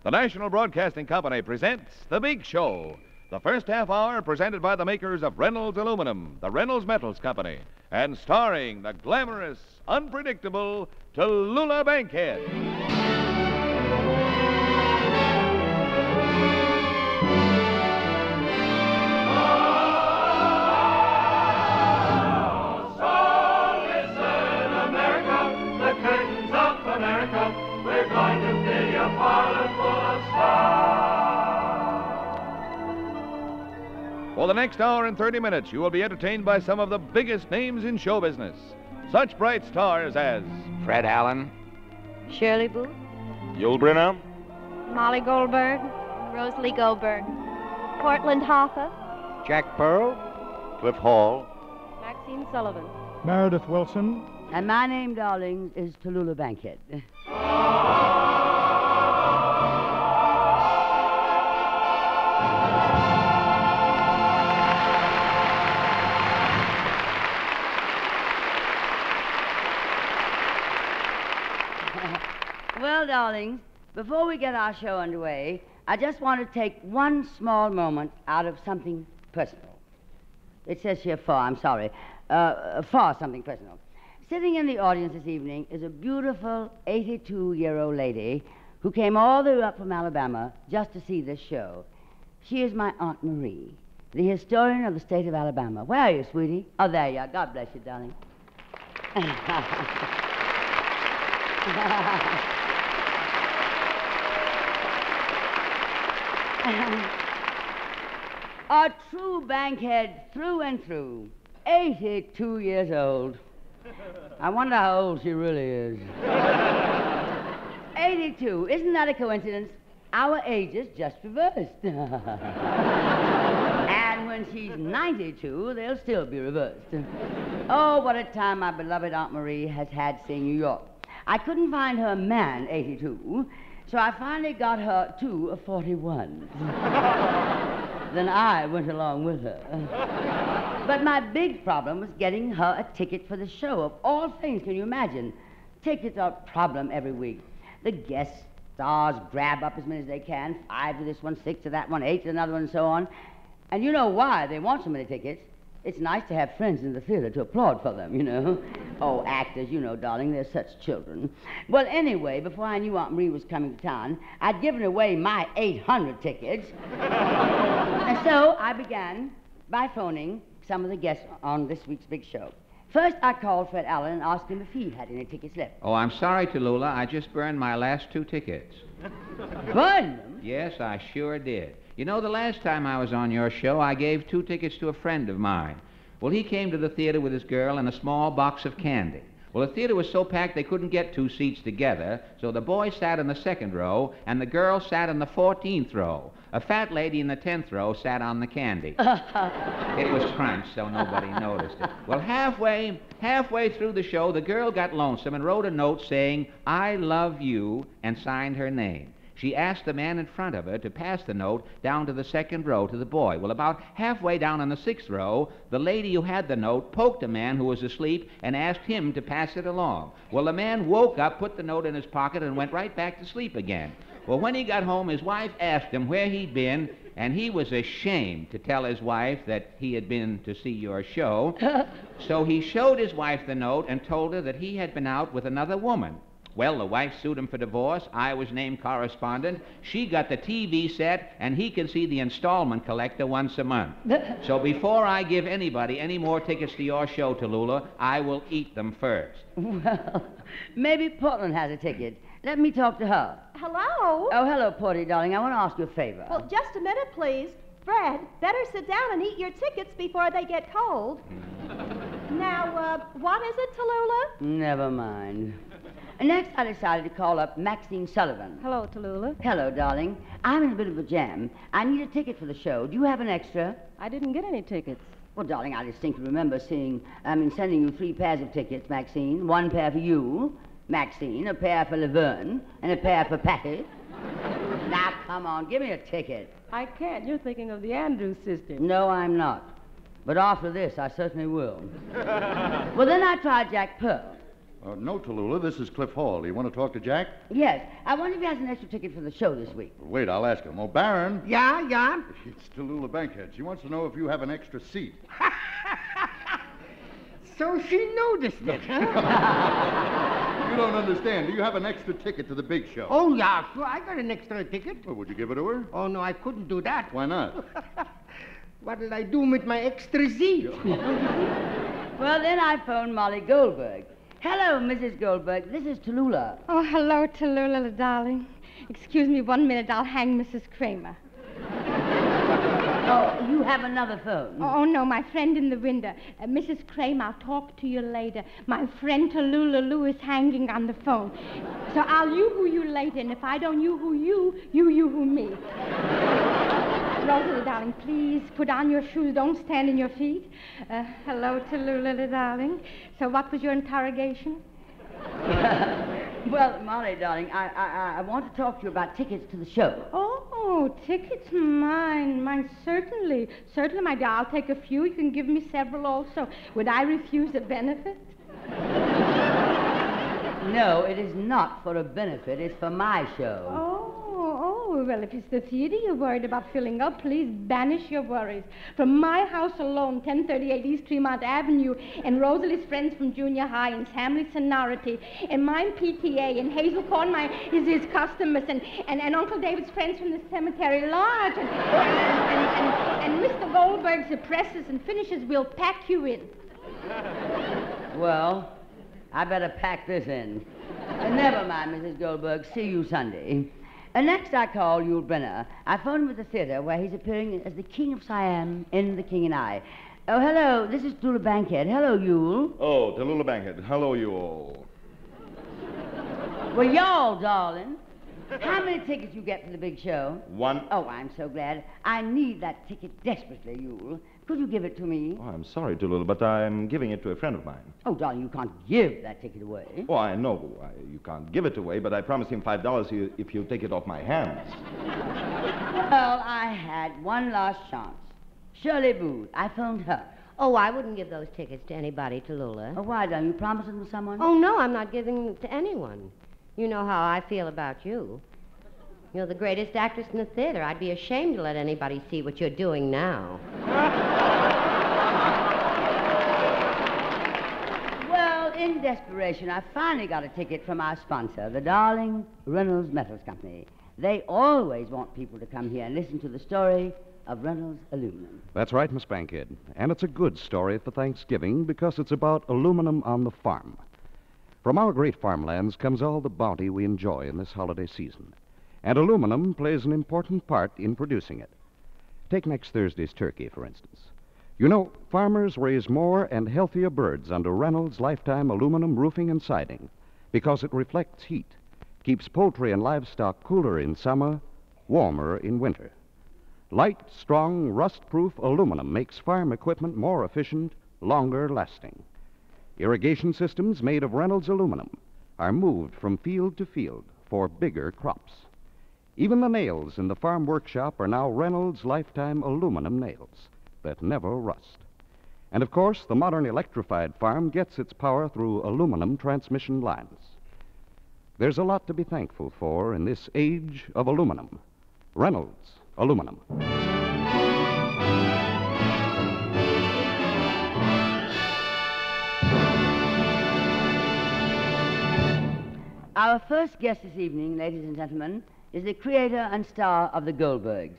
The National Broadcasting Company presents The Big Show. The first half hour presented by the makers of Reynolds Aluminum, the Reynolds Metals Company, and starring the glamorous, unpredictable Tallulah Bankhead. We're going to fill your parlor full of stars. For the next hour and 30 minutes, you will be entertained by some of the biggest names in show business. Such bright stars as Fred Allen, Shirley Booth, Yul Brynner, Molly Goldberg, Rosalie Goldberg, Portland Hoffa, Jack Pearl, Cliff Hall, Maxine Sullivan. Meredith Wilson. And my name, darlings, is Tallulah Bankhead. Well, darlings, before we get our show underway, I just want to take one small moment out of something personal. It says here for something personal. Sitting in the audience this evening is a beautiful 82-year-old lady who came all the way up from Alabama just to see this show. She is my Aunt Marie, the historian of the state of Alabama. Where are you, sweetie? Oh, there you are. God bless you, darling. A true Bankhead through and through. 82 years old. I wonder how old she really is. 82. Isn't that a coincidence? Our ages just reversed. And when she's 92, they'll still be reversed. Oh, what a time my beloved Aunt Marie has had seeing New York. I couldn't find her man, 82, so I finally got her two of 41. Then I went along with her. But my big problem was getting her a ticket for the show. Of all things, can you imagine? Tickets are a problem every week. The guest stars grab up as many as they can, 5 to this one, 6 to that one, 8 to another one, and so on. And you know why they want so many tickets. It's nice to have friends in the theater to applaud for them, you know. Oh, actors, you know, darling, they're such children. Well, anyway, before I knew Aunt Marie was coming to town, I'd given away my 800 tickets. And so I began by phoning some of the guests on this week's big show. First, I called Fred Allen and asked him if he had any tickets left. Oh, I'm sorry, Tallulah. I just burned my last 2 tickets. Burned them? Yes, I sure did. You know, the last time I was on your show, I gave 2 tickets to a friend of mine. Well, he came to the theater with his girl and a small box of candy. Well, the theater was so packed they couldn't get 2 seats together, so the boy sat in the 2nd row and the girl sat in the 14th row. A fat lady in the 10th row sat on the candy. It was crunched, so nobody noticed it. Well, halfway through the show, the girl got lonesome and wrote a note saying, "I love you," and signed her name. She asked the man in front of her to pass the note down to the 2nd row to the boy. Well, about halfway down on the 6th row, the lady who had the note poked a man who was asleep and asked him to pass it along. Well, the man woke up, put the note in his pocket, and went right back to sleep again. Well, when he got home, his wife asked him where he'd been, and he was ashamed to tell his wife that he had been to see your show. So he showed his wife the note and told her that he had been out with another woman. Well, the wife sued him for divorce. I was named correspondent. She got the TV set, and he can see the installment collector once a month. So before I give anybody any more tickets to your show, Tallulah, I will eat them first. Well, maybe Portland has a ticket. Let me talk to her. Hello? Oh, hello, Porty, darling. I want to ask you a favor. Well, just a minute, please. Fred, better sit down and eat your tickets before they get cold. Now, what is it, Tallulah? Never mind. Next, I decided to call up Maxine Sullivan. Hello, Tallulah. Hello, darling. I'm in a bit of a jam. I need a ticket for the show. Do you have an extra? I didn't get any tickets. Well, darling, I distinctly remember sending you 3 pairs of tickets, Maxine. 1 pair for you, Maxine, a pair for Laverne, and a pair for Patty. Now, come on, give me a ticket. I can't. You're thinking of the Andrews sisters. No, I'm not. But after this, I certainly will. Well, then I tried Jack Pearl. No, Tallulah. This is Cliff Hall. You want to talk to Jack? Yes. I wonder if he has an extra ticket for the show this week. Wait, I'll ask him. Oh, Baron. Yeah? It's Tallulah Bankhead. She wants to know if you have an extra seat. So she noticed it, huh? You don't understand. Do you have an extra ticket to the big show? Oh, yeah, sure. I got an extra ticket. Well, would you give it to her? Oh, no, I couldn't do that. Why not? What did I do with my extra seat? Well, then I phoned Molly Goldberg. Hello, Mrs. Goldberg. This is Tallulah. Oh, hello, Tallulah, darling. Excuse me 1 minute. I'll hang Mrs. Kramer. Oh, you have another phone. Oh, no, my friend in the window. Mrs. Kramer, I'll talk to you later. My friend Tallulah Lou is hanging on the phone. So I'll yoo-hoo you later, and if I don't yoo-hoo you, you yoo-hoo me. Rosalie, darling, please put on your shoes. Don't stand in your feet. Hello, Tallulah, darling. So what was your interrogation? Well, Molly, darling, I want to talk to you about tickets to the show. Oh, tickets, mine, certainly. Certainly, my dear, I'll take a few. You can give me several also. Would I refuse a benefit? No, it is not for a benefit. It's for my show. Oh, well, if it's the theater you're worried about filling up, please banish your worries. From my house alone, 1038 East Tremont Avenue, and Rosalie's friends from junior high, and Samley Sonority, and mine PTA, and Hazel Corn, is his customers, and Uncle David's friends from the cemetery lodge, and Mr. Goldberg's presses and finishes will pack you in. Well, I better pack this in. Never mind, Mrs. Goldberg. See you Sunday. Next, I call Yul Brynner. I phoned him at the theater where he's appearing as the King of Siam in The King and I. Oh, hello. This is Tallulah Bankhead. Hello, Yul. Oh, Tallulah Bankhead. Hello, you all. Well, y'all, darling. How many tickets you get for the big show? 1. Oh, I'm so glad. I need that ticket desperately, Yul. Could you give it to me? Oh, I'm sorry, Tallulah, but I'm giving it to a friend of mine. Oh, darling, you can't give that ticket away. Oh, I know. You can't give it away, but I promised him $5 if you take it off my hands. Well, I had one last chance. Shirley Booth. I phoned her. Oh, I wouldn't give those tickets to anybody, Tallulah. Oh, why, darling? You promised them to someone? Oh, no, I'm not giving them to anyone. You know how I feel about you. You're the greatest actress in the theater. I'd be ashamed to let anybody see what you're doing now. Well, in desperation, I finally got a ticket from our sponsor, the darling Reynolds Metals Company. They always want people to come here and listen to the story of Reynolds Aluminum. That's right, Miss Bankhead. And it's a good story for Thanksgiving because it's about aluminum on the farm. From our great farmlands comes all the bounty we enjoy in this holiday season. And aluminum plays an important part in producing it. Take next Thursday's turkey, for instance. You know, farmers raise more and healthier birds under Reynolds Lifetime Aluminum Roofing and Siding because it reflects heat, keeps poultry and livestock cooler in summer, warmer in winter. Light, strong, rust-proof aluminum makes farm equipment more efficient, longer lasting. Irrigation systems made of Reynolds aluminum are moved from field to field for bigger crops. Even the nails in the farm workshop are now Reynolds Lifetime aluminum nails that never rust. And, of course, the modern electrified farm gets its power through aluminum transmission lines. There's a lot to be thankful for in this age of aluminum. Reynolds aluminum. Our first guest this evening, ladies and gentlemen, is the creator and star of the Goldbergs.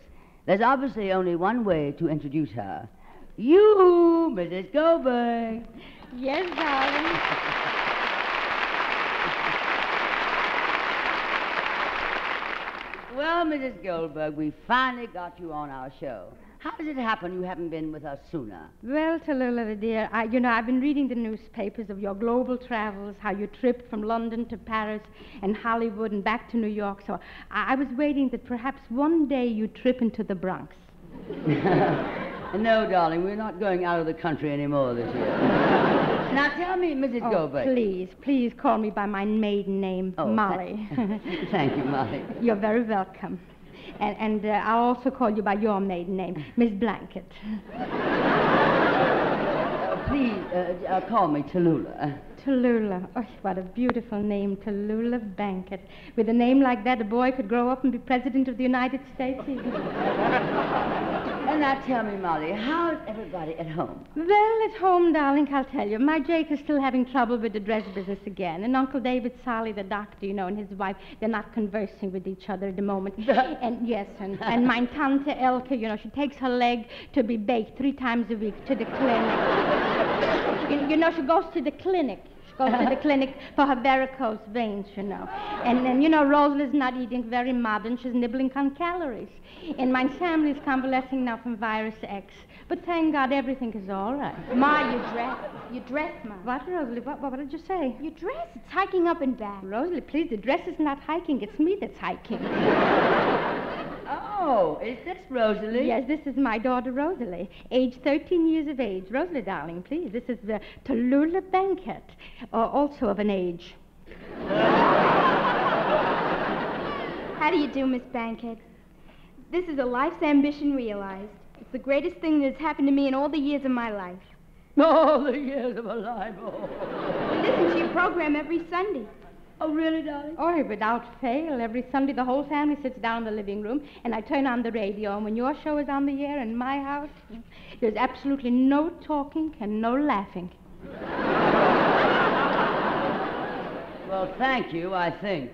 There's obviously only one way to introduce her. You, Mrs. Goldberg. Yes, darling. Well, Mrs. Goldberg, we finally got you on our show. How does it happen you haven't been with us sooner? Well, Tallulah, dear, I've been reading the newspapers of your global travels, how you tripped from London to Paris and Hollywood and back to New York. So I was waiting that perhaps one day you'd trip into the Bronx. No, darling, we're not going out of the country anymore this year. Now, tell me, Mrs. Goldberg. Please call me by my maiden name, Molly. Thank you, Molly. You're very welcome. And I'll also call you by your maiden name, Miss Blanket. Please, call me Tallulah. Tallulah. Oh, what a beautiful name, Tallulah Bankett. With a name like that, a boy could grow up and be President of the United States. And now tell me, Molly, how's everybody at home? Well, at home, darling, I'll tell you. My Jake is still having trouble with the dress business again. And Uncle David Solly, the doctor, and his wife, they're not conversing with each other at the moment. and my Tante Elke, she takes her leg to be baked 3 times a week to the clinic. She goes to the clinic. She goes to the clinic for her varicose veins, And Rosalie's not eating very modern. She's nibbling on calories. And my family's convalescing now from virus X. But thank God everything is all right. Ma, your dress, Ma. What, Rosalie? What did you say? Your dress, it's hiking up and back. Rosalie, please, the dress is not hiking. It's me that's hiking. Oh, is this Rosalie? Yes, this is my daughter, Rosalie, age 13 years of age. Rosalie, darling, please, this is the Tallulah Bankett, also of an age. How do you do, Miss Bankett? This is a life's ambition realized. It's the greatest thing that's happened to me in all the years of my life. All the years of my life. Oh. We listen to your program every Sunday. Oh, really, darling? Oh, without fail. Every Sunday, the whole family sits down in the living room, and I turn on the radio. And when your show is on the air in my house, there's absolutely no talking and no laughing. Well, thank you, I think.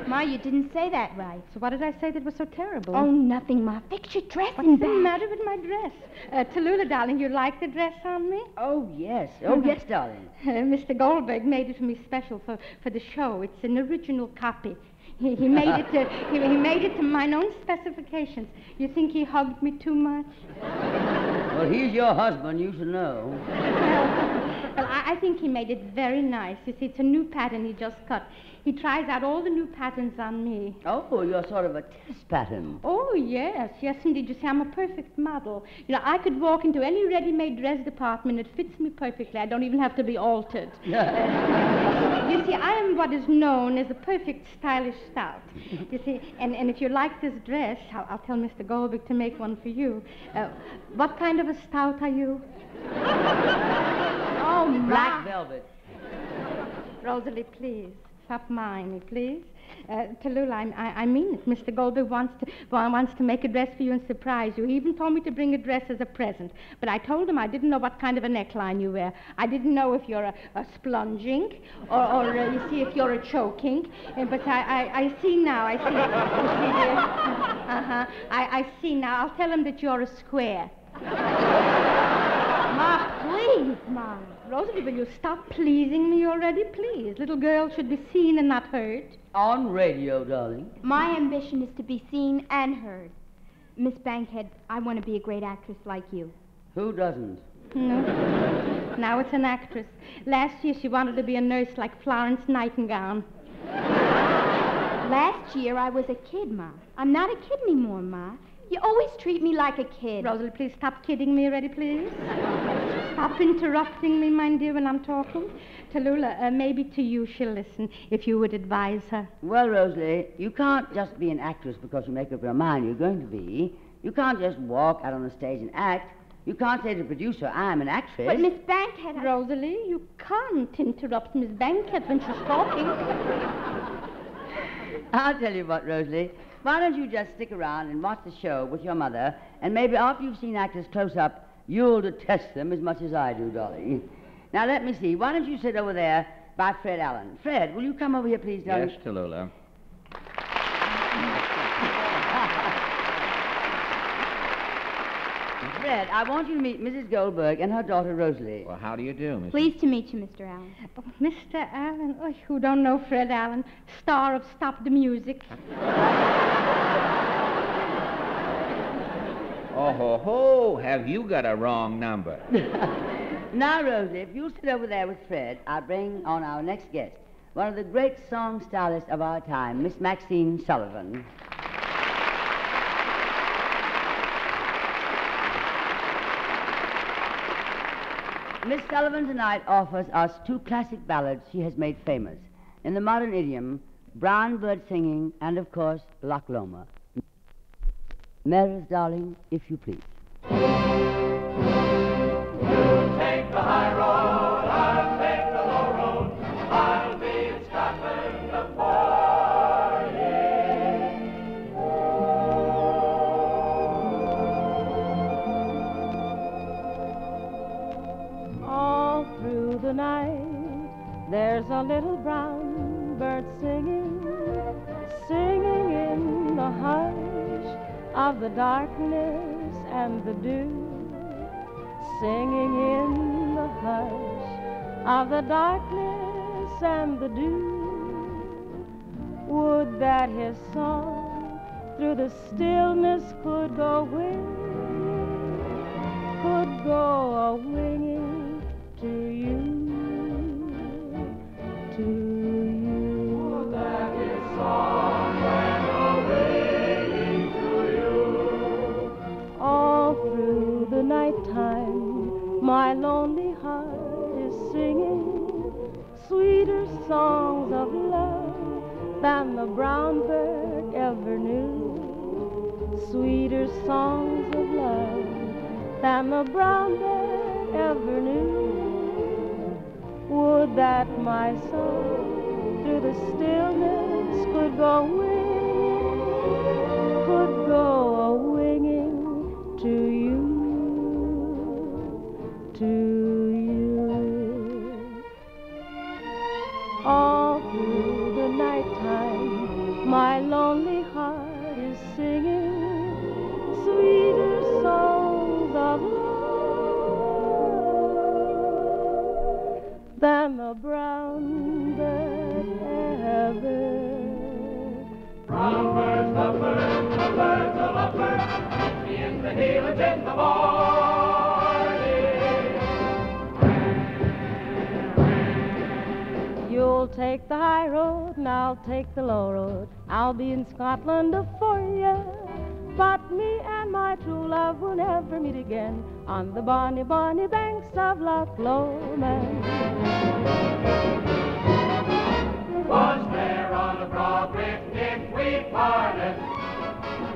Ma, you didn't say that right. So what did I say that was so terrible? Oh, nothing, Ma. Fix your dress What's and the back. matter with my dress? Tallulah, darling, you like the dress on me? Oh, yes. Oh, yes, darling. Mr. Goldberg made it for me special for the show. It's an original copy. He made it to he made it to mine own specifications. You think he hugged me too much? Well, he's your husband. You should know. Well, I think he made it very nice. You see, it's a new pattern he just cut. He tries out all the new patterns on me. Oh, you're sort of a test pattern. Oh, yes, indeed. You see, I'm a perfect model. I could walk into any ready-made dress department. It fits me perfectly. I don't even have to be altered. You see, I am what is known as a perfect stylish stout. You see, and if you like this dress, I'll tell Mr. Goldberg to make one for you. What kind of a stout are you? Oh, black velvet. Rosalie, please. Stop mine, please. Tallulah, I mean it. Mr. Goldberg wants to make a dress for you and surprise you. He even told me to bring a dress as a present. But I told him I didn't know what kind of a neckline you wear. I didn't know if you're a splunging or you see, if you're a choking. But I see now. I see. I see now. I'll tell him that you're a square. Ma, please, Ma. Rosalie, will you stop pleasing me already, please? Little girls should be seen and not heard. On radio, darling. My ambition is to be seen and heard. Miss Bankhead, I want to be a great actress like you. Who doesn't? No. Now it's an actress. Last year she wanted to be a nurse like Florence Nightingale. Last year I was a kid, Ma. I'm not a kid anymore, Ma. You always treat me like a kid. Rosalie, please stop kidding me already, please. Stop interrupting me, my dear, when I'm talking. Tallulah, maybe to you she'll listen, if you would advise her. Well, Rosalie, you can't just be an actress because you make up your mind you're going to be. You can't just walk out on the stage and act. You can't say to the producer, I'm an actress. But Miss Bankhead... Rosalie, you can't interrupt Miss Bankhead when she's talking. I'll tell you what, Rosalie. Why don't you just stick around and watch the show with your mother, and maybe after you've seen actors close up, you'll detest them as much as I do, darling. Now, let me see. Why don't you sit over there by Fred Allen? Fred, will you come over here, please, darling? Yes, Tallulah. Fred, I want you to meet Mrs. Goldberg and her daughter, Rosalie. Well, how do you do, Miss? Pleased to meet you, Mr. Allen. Oh, Mr. Allen, who don't know Fred Allen, star of Stop the Music. Oh, ho, ho, have you got a wrong number? Now, Rosalie, if you'll sit over there with Fred, I'll bring on our next guest, one of the great song stylists of our time, Miss Maxine Sullivan. Miss Sullivan tonight offers us 2 classic ballads she has made famous. In the modern idiom, Brown Bird Singing and, of course, Loch Lomond. Mary's Darling, if you please. You take the high road, I'll take the There's a little brown bird singing, singing in the hush of the darkness and the dew, singing in the hush of the darkness and the dew. Would that his song through the stillness could go a-winging to you, to you. Would that his song went a-winging to you. All through the nighttime, my lonely heart is singing sweeter songs of love than the brown bird ever knew, sweeter songs of love than the brown bird ever knew. Would that my song through the stillness could go a-winging to you, to you. All through the nighttime, my lonely heart is singing sweeter songs of love than the brown bird ever. Brown birds, lovebirds, lovebirds, the lovebirds, meet me in the helix in the morning. You'll take the high road and I'll take the low road. I'll be in Scotland for you, but me and my true love will never meet again on the bonny, bonny banks of Loch Lomond. Was there on the broad picnic we parted?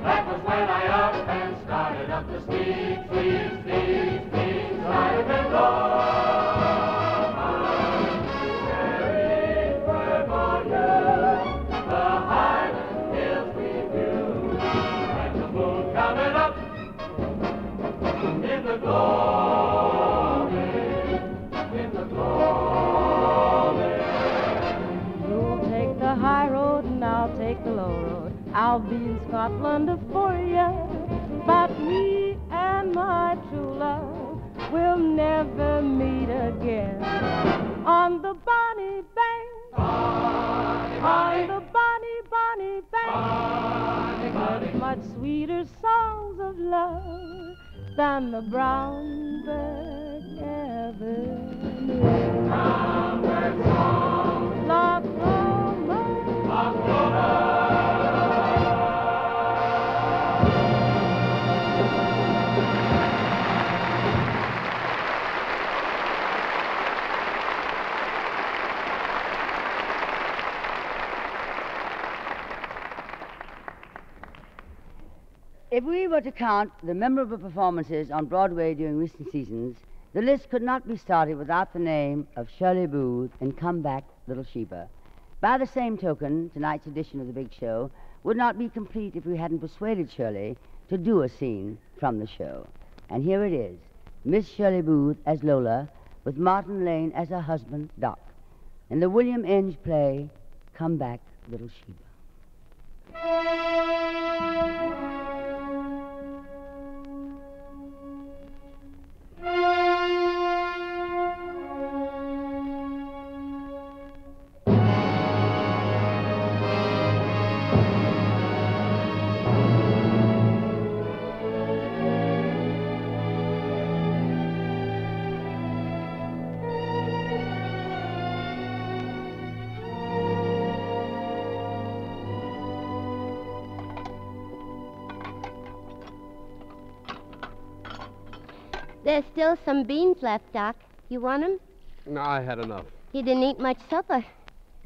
That was when I up and started up the steep, steep, steep, steep side of the Lomond. Carried firm on you, the Highland hills we view, and the moon coming up in the gloaming, in the gloaming. You'll take the high road and I'll take the low road. I'll be in Scotland for you, but me and my true love will never meet again on the bonny bank, on the bonny, bonny bank. There's much sweeter songs of love than the brown bird ever knew. Brown bird song, Loch Lomond, Loch Lomond. If we were to count the memorable performances on Broadway during recent seasons, the list could not be started without the name of Shirley Booth in Come Back, Little Sheba. By the same token, tonight's edition of The Big Show would not be complete if we hadn't persuaded Shirley to do a scene from the show. And here it is, Miss Shirley Booth as Lola, with Martin Lane as her husband, Doc, in the William Inge play, Come Back, Little Sheba. There's still some beans left, Doc. You want 'em? No, I had enough. You didn't eat much supper.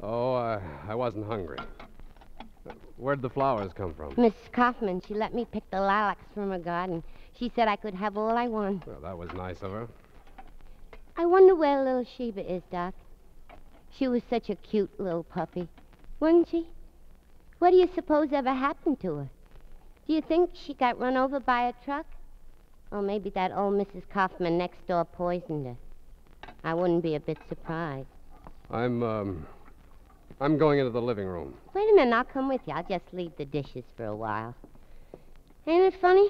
Oh, I wasn't hungry. Where'd the flowers come from? Mrs. Kaufman, she let me pick the lilacs from her garden. She said I could have all I want. Well, that was nice of her. I wonder where little Sheba is, Doc. She was such a cute little puppy, wasn't she? What do you suppose ever happened to her? Do you think she got run over by a truck? Or maybe that old Mrs. Kaufman next door poisoned her. I wouldn't be a bit surprised. I'm going into the living room. Wait a minute, I'll come with you. I'll just leave the dishes for a while. Ain't it funny?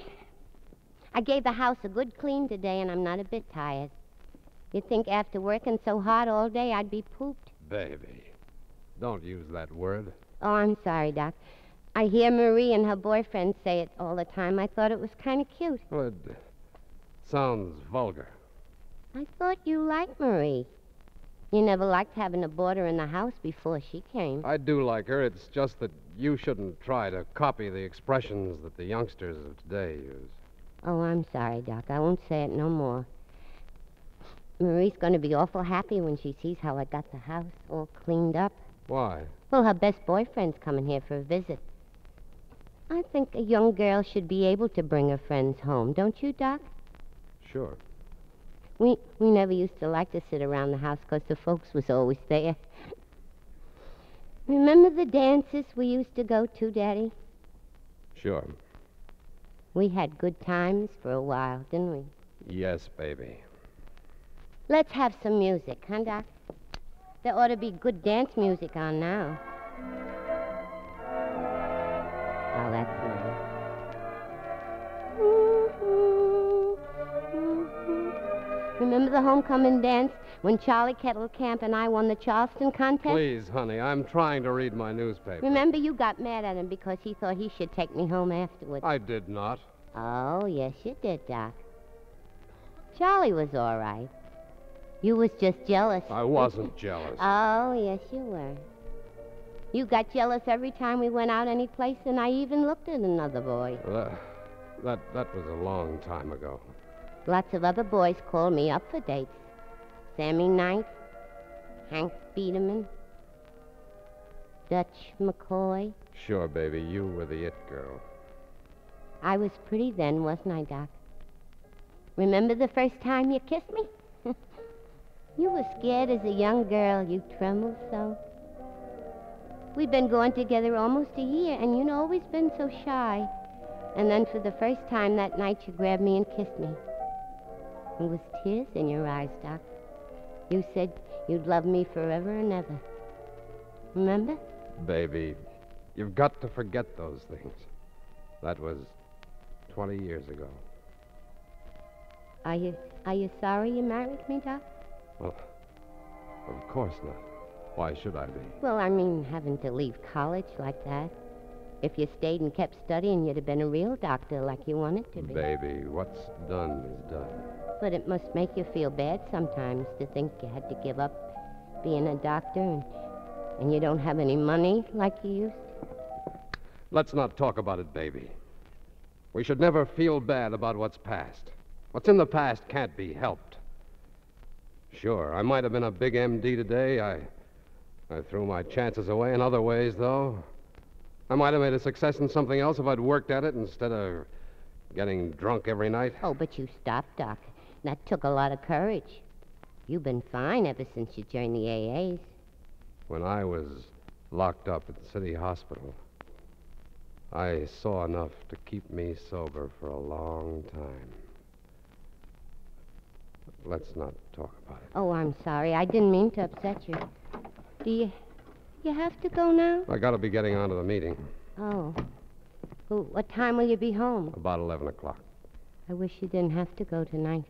I gave the house a good clean today, and I'm not a bit tired. You'd think after working so hard all day, I'd be pooped. Baby, don't use that word. Oh, I'm sorry, Doc. I hear Marie and her boyfriend say it all the time. I thought it was kind of cute. Well, it sounds vulgar. I thought you liked Marie. You never liked having a boarder in the house before she came. I do like her. It's just that you shouldn't try to copy the expressions that the youngsters of today use. Oh, I'm sorry, Doc. I won't say it no more. Marie's going to be awful happy when she sees how I got the house all cleaned up. Why? Well, her best boyfriend's coming here for a visit. I think a young girl should be able to bring her friends home, don't you, Doc? Sure. We never used to like to sit around the house because the folks was always there. Remember the dances we used to go to, Daddy? Sure. We had good times for a while, didn't we? Yes, baby. Let's have some music, huh, Doc? There ought to be good dance music on now. Oh, that's nice. Remember the homecoming dance when Charlie Kettlecamp and I won the Charleston contest? Please, honey, I'm trying to read my newspaper. Remember you got mad at him because he thought he should take me home afterwards. I did not. Oh, yes, you did, Doc. Charlie was all right. You was just jealous. I wasn't jealous. Oh, yes, you were. You got jealous every time we went out any place, and I even looked at another boy. That was a long time ago. Lots of other boys called me up for dates. Sammy Knight, Hank Biederman, Dutch McCoy. Sure, baby, you were the it girl. I was pretty then, wasn't I, Doc? Remember the first time you kissed me? You were scared as a young girl. You trembled so. We'd been going together almost a year, and you'd always been so shy. And then for the first time that night, you grabbed me and kissed me. There was tears in your eyes, Doc. You said you'd love me forever and ever. Remember? Baby, you've got to forget those things. That was 20 years ago. Are you sorry you married me, Doc? Well, of course not. Why should I be? Well, I mean, having to leave college like that. If you stayed and kept studying, you'd have been a real doctor like you wanted to be. Baby, what's done is done. But it must make you feel bad sometimes to think you had to give up being a doctor and you don't have any money like you used to. Let's not talk about it, baby. We should never feel bad about what's past. What's in the past can't be helped. Sure, I might have been a big MD today. I threw my chances away in other ways, though. I might have made a success in something else if I'd worked at it instead of getting drunk every night. Oh, but you stopped, Doc. That took a lot of courage. You've been fine ever since you joined the AAs. When I was locked up at the city hospital, I saw enough to keep me sober for a long time. Let's not talk about it. Oh, I'm sorry. I didn't mean to upset you. Do you have to go now? I gotta be getting on to the meeting. Oh. Well, what time will you be home? About 11 o'clock. I wish you didn't have to go tonight.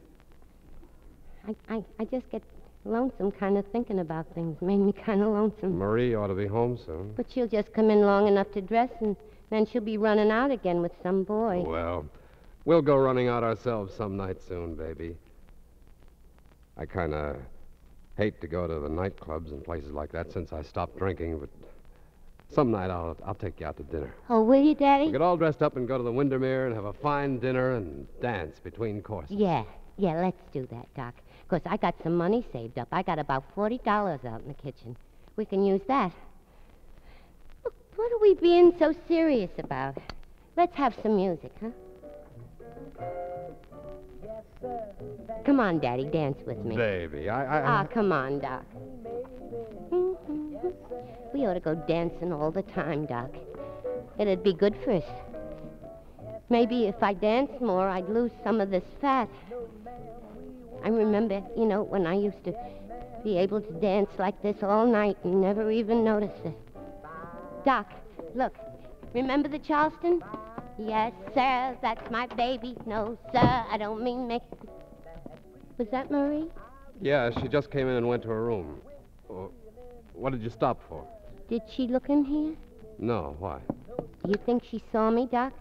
I just get lonesome kind of thinking about things. Made me kind of lonesome. Marie ought to be home soon. But she'll just come in long enough to dress, and then she'll be running out again with some boy. Well, we'll go running out ourselves some night soon, baby. I kind of hate to go to the nightclubs and places like that since I stopped drinking, but some night I'll take you out to dinner. Oh, will you, Daddy? We'll get all dressed up and go to the Windermere and have a fine dinner and dance between courses. Yeah, let's do that, Doc. Because I got some money saved up. I got about $40 out in the kitchen. We can use that. Look, what are we being so serious about? Let's have some music, huh? Come on, Daddy, dance with me. Baby, come on, Doc. We ought to go dancing all the time, Doc. It'd be good for us. Maybe if I danced more, I'd lose some of this fat. I remember, when I used to Be able to dance like this all night and never even notice it. Doc, look. Remember the Charleston? Yes, sir, that's my baby. No, sir, I don't mean make... Was that Marie? Yeah, she just came in and went to her room. What did you stop for? Did she look in here? No, why? Do you think she saw me, Doc?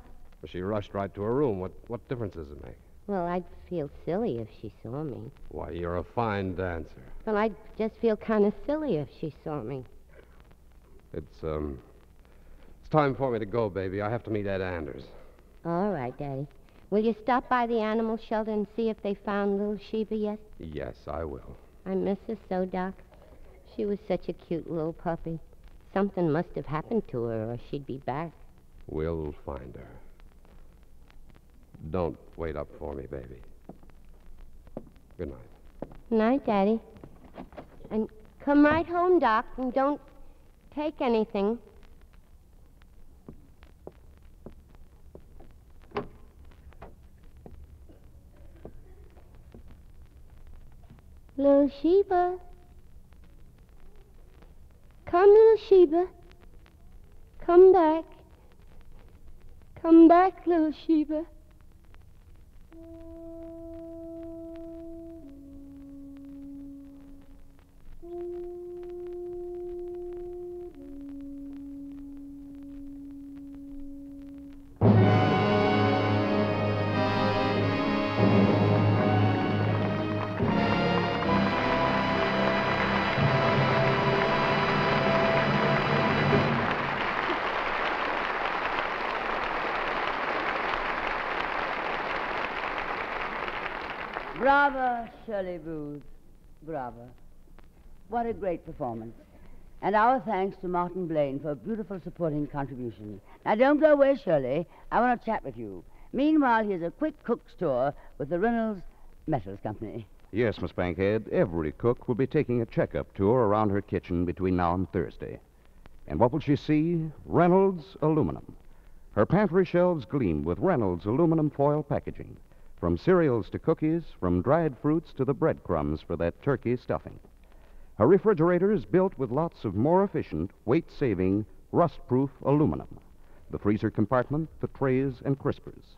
Well, she rushed right to her room. What difference does it make? Well, I'd feel silly if she saw me. Why, you're a fine dancer. Well, I'd just feel kind of silly if she saw me. It's time for me to go, baby. I have to meet Ed Anders. All right, Daddy. Will you stop by the animal shelter and see if they found little Sheba yet? Yes, I will. I miss her so, Doc. She was such a cute little puppy. Something must have happened to her or she'd be back. We'll find her. Don't wait up for me, baby. Good night. Night, Daddy. And come right home, Doc, and don't take anything. Little Sheba. Come, little Sheba. Come back. Come back, little Sheba. Bravo, Shirley Booth. Bravo. What a great performance. And our thanks to Martin Blaine for a beautiful supporting contribution. Now, don't go away, Shirley. I want to chat with you. Meanwhile, here's a quick cook's tour with the Reynolds Metals Company. Yes, Miss Bankhead. Every cook will be taking a checkup tour around her kitchen between now and Thursday. And what will she see? Reynolds aluminum. Her pantry shelves gleam with Reynolds aluminum foil packaging. From cereals to cookies, from dried fruits to the breadcrumbs for that turkey stuffing. Her refrigerator is built with lots of more efficient, weight-saving, rust-proof aluminum. The freezer compartment, the trays, and crispers.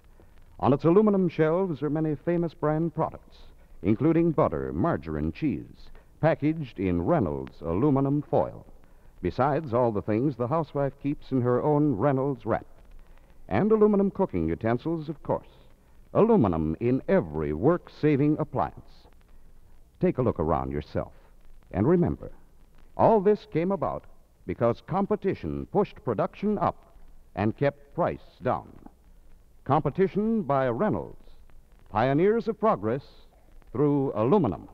On its aluminum shelves are many famous brand products, including butter, margarine, cheese, packaged in Reynolds aluminum foil. Besides all the things the housewife keeps in her own Reynolds wrap. And aluminum cooking utensils, of course. Aluminum in every work-saving appliance. Take a look around yourself. And remember, all this came about because competition pushed production up and kept price down. Competition by Reynolds, pioneers of progress through aluminum.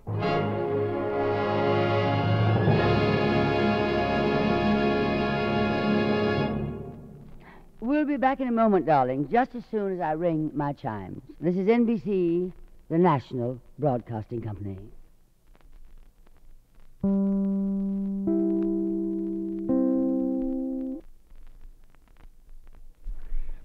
We'll be back in a moment, darling, just as soon as I ring my chimes. This is NBC, the National Broadcasting Company.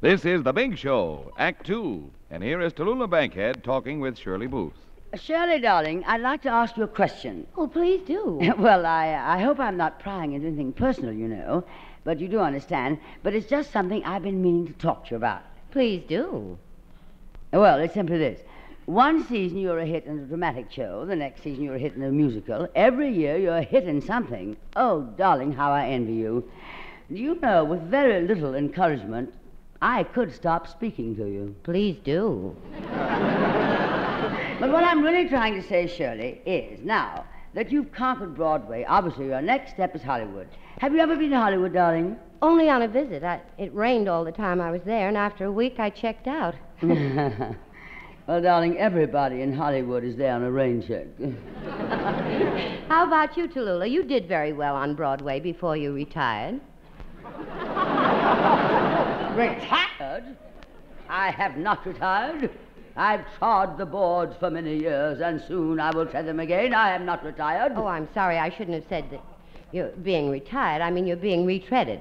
This is The Big Show, Act Two. And here is Tallulah Bankhead talking with Shirley Booth. Shirley, darling, I'd like to ask you a question. Oh, please do. Well, I hope I'm not prying into anything personal, you know, but you do understand. But it's just something I've been meaning to talk to you about. Please do. Well, it's simply this. One season you're a hit in a dramatic show, the next season you're a hit in a musical. Every year you're a hit in something. Oh, darling, how I envy you. You know, with very little encouragement, I could stop speaking to you. Please do. But what I'm really trying to say, Shirley, is now that you've conquered Broadway, obviously your next step is Hollywood. Have you ever been to Hollywood, darling? Only on a visit. It rained all the time I was there, and after a week I checked out. Well, darling, everybody in Hollywood is there on a rain check. How about you, Tallulah? You did very well on Broadway before you retired. Retired? I have not retired. I've trod the boards for many years, and soon I will tread them again. I am not retired. Oh, I'm sorry. I shouldn't have said that you're being retired. I mean, you're being retreaded.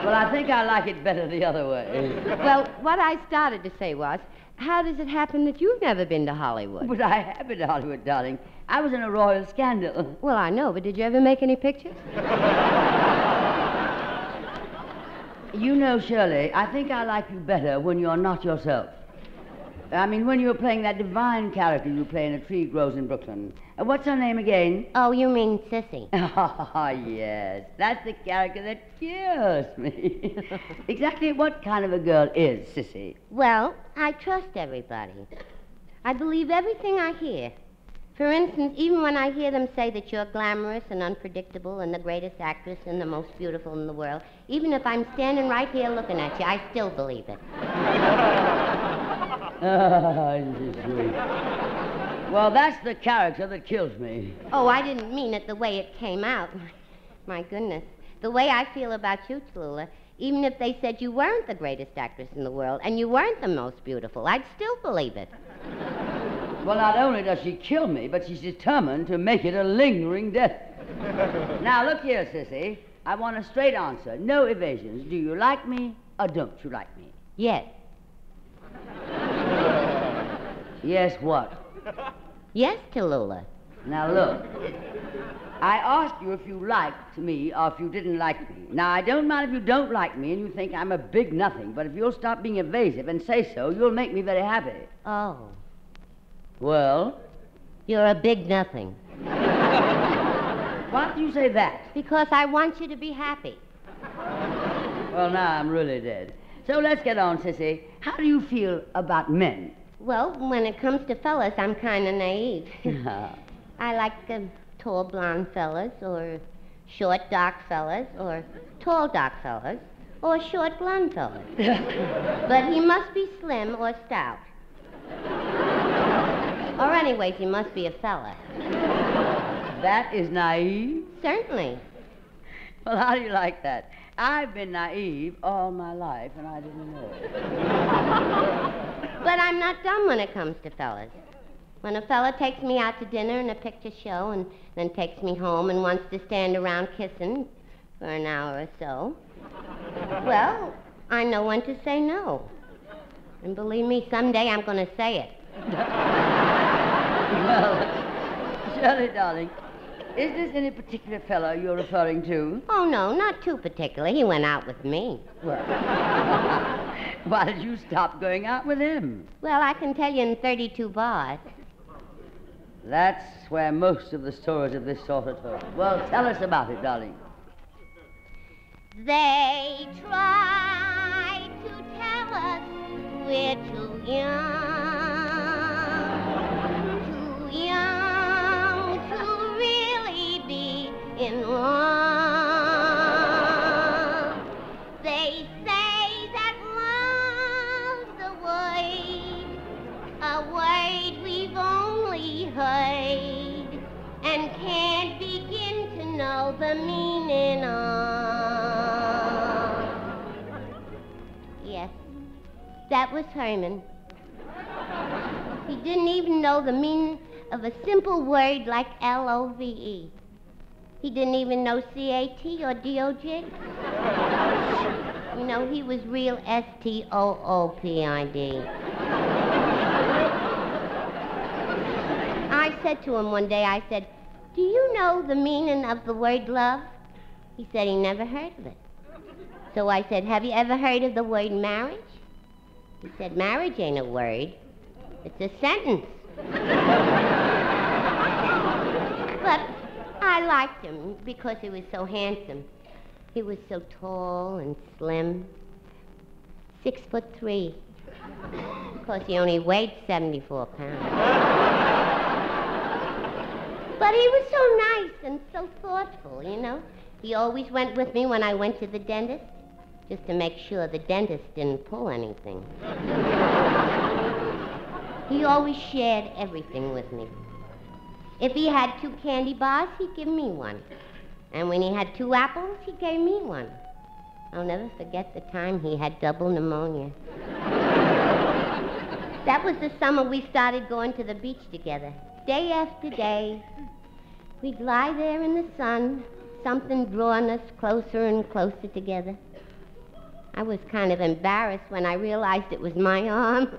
Well, I think I like it better the other way. Well, what I started to say was How does it happen that you've never been to Hollywood? But I have been to Hollywood, darling. I was in a royal scandal. Well, I know, but did you ever make any pictures? You know, Shirley, I think I like you better when you're not yourself. I mean, when you were playing that divine character you play in A Tree Grows in Brooklyn. What's her name again? Oh, you mean Sissy. Oh, yes. That's the character that kills me. Exactly what kind of a girl is Sissy? Well, I trust everybody. I believe everything I hear. For instance, even when I hear them say that you're glamorous and unpredictable and the greatest actress and the most beautiful in the world, even if I'm standing right here looking at you, I still believe it. Well, that's the character that kills me. Oh, I didn't mean it the way it came out. My goodness. The way I feel about you, Tallulah, even if they said you weren't the greatest actress in the world and you weren't the most beautiful, I'd still believe it. Well, not only does she kill me, but she's determined to make it a lingering death. Now, look here, Sissy. I want a straight answer. No evasions. Do you like me or don't you like me? Yes. Yes, what? Yes, Tallulah. Now, look. I asked you if you liked me or if you didn't like me. Now, I don't mind if you don't like me and you think I'm a big nothing, but if you'll stop being evasive and say so, you'll make me very happy. Oh. Well? You're a big nothing. Why do you say that? Because I want you to be happy. Well, now I'm really dead. So let's get on, Sissy. How do you feel about men? Well, when it comes to fellas, I'm kind of naive. I like tall blonde fellas, or short dark fellas, or tall dark fellas, or short blonde fellas. But he must be slim or stout. Or anyways, he must be a fella. That is naive? Certainly. Well, how do you like that? I've been naive all my life, and I didn't know it. But I'm not dumb when it comes to fellas. When a fella takes me out to dinner and a picture show and then takes me home and wants to stand around kissing for an hour or so, well, I know when to say no. And believe me, someday I'm going to say it. Well, Shirley, darling, is this any particular fellow you're referring to? Oh, no, not too particular. He went out with me. Well, why did you stop going out with him? Well, I can tell you in 32 bars. That's where most of the stories of this sort are told. Well, tell us about it, darling. They try to tell us we're too young to really be in love. They say that love's a word we've only heard and can't begin to know the meaning of. Yes, that was Herman. He didn't even know the meaning of a simple word like L-O-V-E. He didn't even know C-A-T or D-O-G. You know, he was real S-T-O-O-P-I-D. I said to him one day, I said, do you know the meaning of the word love? He said he never heard of it. So I said, have you ever heard of the word marriage? He said, marriage ain't a word. It's a sentence. But I liked him because he was so handsome. He was so tall and slim. 6'3". Of course, he only weighed 74 pounds. But he was so nice and so thoughtful, you know. He always went with me when I went to the dentist, just to make sure the dentist didn't pull anything. He always shared everything with me. If he had 2 candy bars, he'd give me one. And when he had 2 apples, he gave me one. I'll never forget the time he had double pneumonia. That was the summer we started going to the beach together. Day after day, we'd lie there in the sun, something drawing us closer and closer together. I was kind of embarrassed when I realized it was my arm.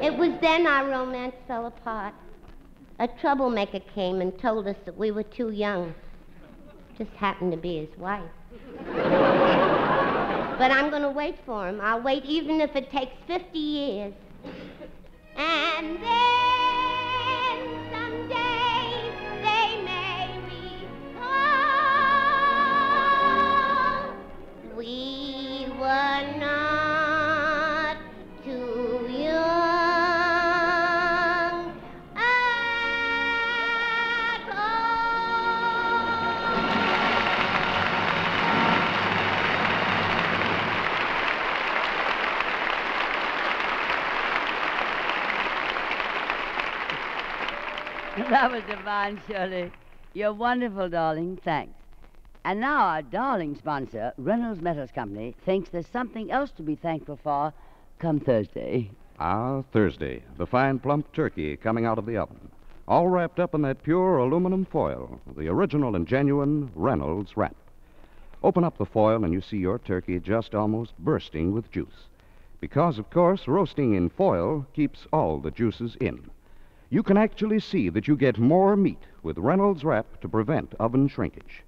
It was then our romance fell apart. A troublemaker came and told us that we were too young. Just happened to be his wife. But I'm going to wait for him. I'll wait even if it takes 50 years. And then someday they may recall we were not too young at That was divine, Shirley. You're wonderful, darling. Thanks. And now our darling sponsor, Reynolds Metals Company, thinks there's something else to be thankful for come Thursday. Ah, Thursday. The fine plump turkey coming out of the oven. All wrapped up in that pure aluminum foil, the original and genuine Reynolds wrap. Open up the foil and you see your turkey just almost bursting with juice. Because, of course, roasting in foil keeps all the juices in. You can actually see that you get more meat with Reynolds wrap to prevent oven shrinkage.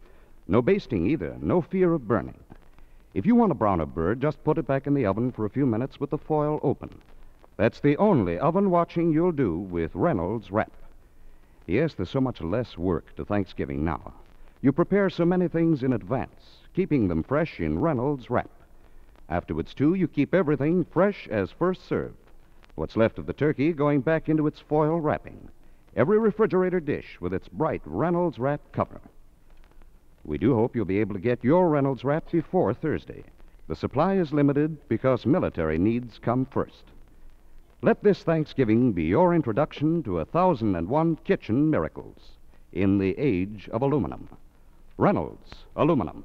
No basting either, no fear of burning. If you want to brown a bird, just put it back in the oven for a few minutes with the foil open. That's the only oven watching you'll do with Reynolds wrap. Yes, there's so much less work to Thanksgiving now. You prepare so many things in advance, keeping them fresh in Reynolds wrap. Afterwards, too, you keep everything fresh as first served. What's left of the turkey going back into its foil wrapping. Every refrigerator dish with its bright Reynolds wrap cover. We do hope you'll be able to get your Reynolds wrap before Thursday. The supply is limited because military needs come first. Let this Thanksgiving be your introduction to 1,001 kitchen miracles in the age of aluminum. Reynolds Aluminum.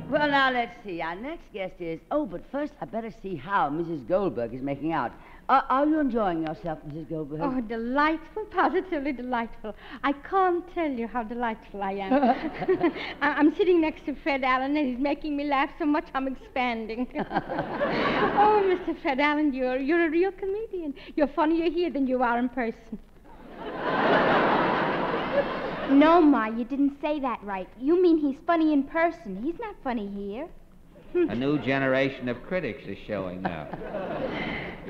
Well, now, let's see. Our next guest is... Oh, but first, I better see how Mrs. Goldberg is making out. Are you enjoying yourself, Mrs. Goldberg? Oh, delightful, positively delightful. I can't tell you how delightful I am. I'm sitting next to Fred Allen, and he's making me laugh so much I'm expanding. Oh, Mr. Fred Allen, you're a real comedian. You're funnier here than you are in person. No, Ma, you didn't say that right. You mean he's funny in person. He's not funny here. A new generation of critics is showing up.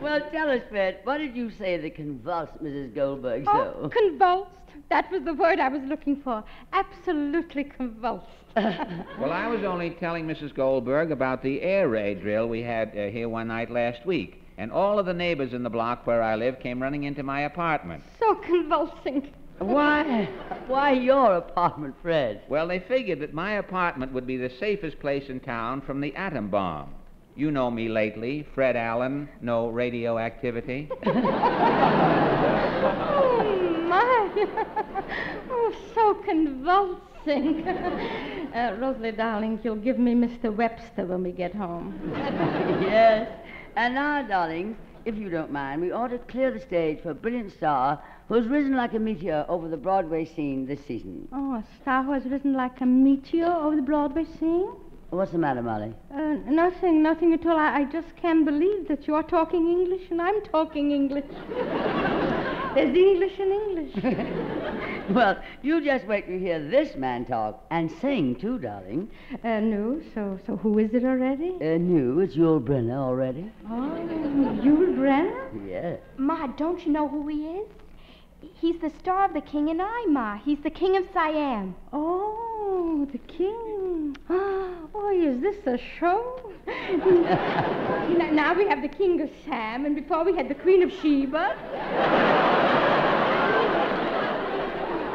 Well, tell us, Fred, what did you say that convulsed Mrs. Goldberg so? Oh, convulsed. That was the word I was looking for. Absolutely convulsed. Well, I was only telling Mrs. Goldberg about the air raid drill we had here one night last week. And all of the neighbors in the block where I live came running into my apartment. So convulsing. Why? Why your apartment, Fred? Well, they figured that my apartment would be the safest place in town from the atom bomb. You know me lately, Fred Allen, no radioactivity. Oh, my. Oh, so convulsing. Rosalie, darling, you'll give me Mr. Webster when we get home. Yes. And now, darlings, if you don't mind, we ought to clear the stage for a brilliant star who's risen like a meteor over the Broadway scene this season. Oh, a star who has risen like a meteor over the Broadway scene? What's the matter, Molly? Nothing at all. I just can't believe that you're talking English and I'm talking English. There's English and English. Well, you just wait till you hear this man talk and sing, too, darling. No, so who is it already? New. It's Yul Brynner already. Oh, Yul Brynner? Yes. Ma, don't you know who he is? He's the star of The King and I, Ma. He's the King of Siam. Oh, the King. Oh, is this a show? Now we have the King of Sam, and before we had the Queen of Sheba.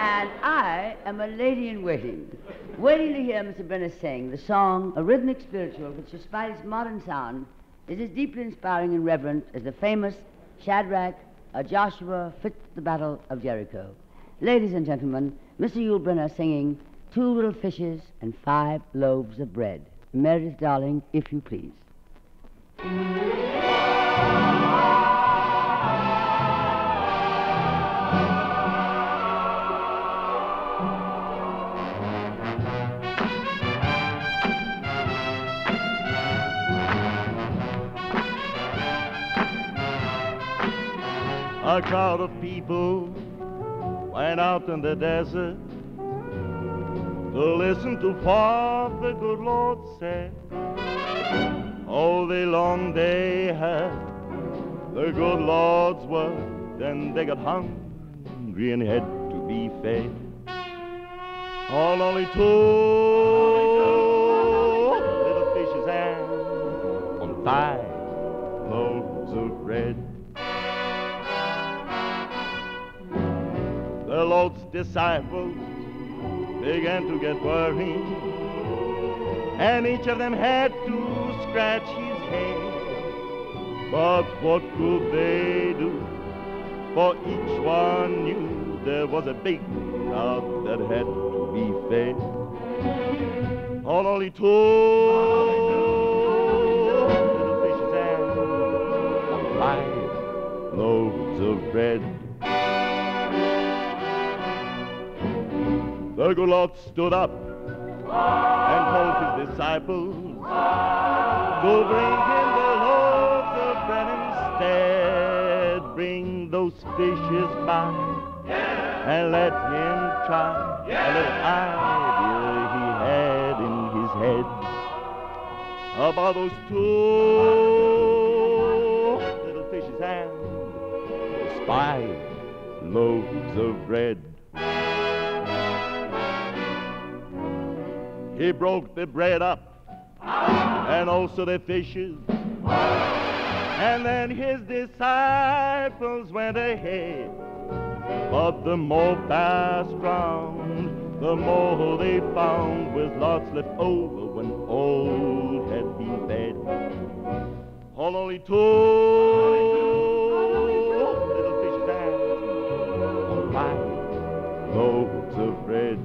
And I am a lady in waiting, waiting to hear Mr. Brynner sing the song, a rhythmic spiritual, which despite its modern sound, is as deeply inspiring and reverent as the famous Shadrach, Joshua fit the battle of Jericho. Ladies and gentlemen, Mr. Yul Brynner singing 2 Little Fishes and 5 Loaves of Bread. Meredith, darling, if you please. A crowd of people went out in the desert to listen to what the good Lord said. All day long they had the good Lord's word, then they got hungry and had to be fed. On only two little fishes and on 5 loaves of bread. The Lord's disciples began to get worried, and each of them had to scratch his head. But what could they do? For each one knew there was a big crowd that had to be fed. On only two little fishes and on 5 loaves of bread. The good Lord stood up and told his disciples to bring him the loaves of bread instead. Bring those fishes by and let him try a little idea he had in his head about those 2 little fishes and those 5 loaves of bread. He broke the bread up and also the fishes, and then his disciples went ahead. But the more passed round, the more they found with lots left over when all had been fed. On only 2 little fishes and on 5 loaves of bread.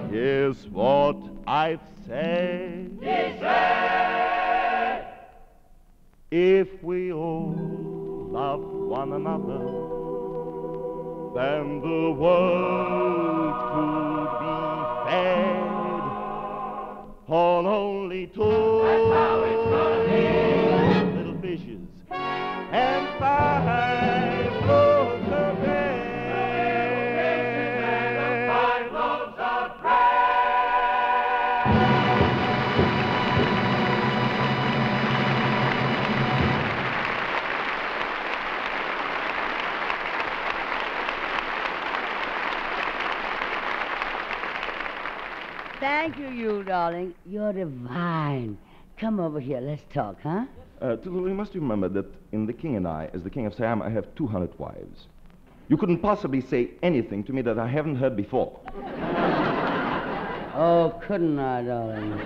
Here's what I've said. He said, if we all love one another, then the world could be fed on only 2 little fishes and 5 loaves of bread. Thank you, darling. You're divine. Come over here. Let's talk, huh? Tallulah, you must remember that in The King and I, as the King of Siam, I have 200 wives. You couldn't possibly say anything to me that I haven't heard before. Oh, couldn't I, darling?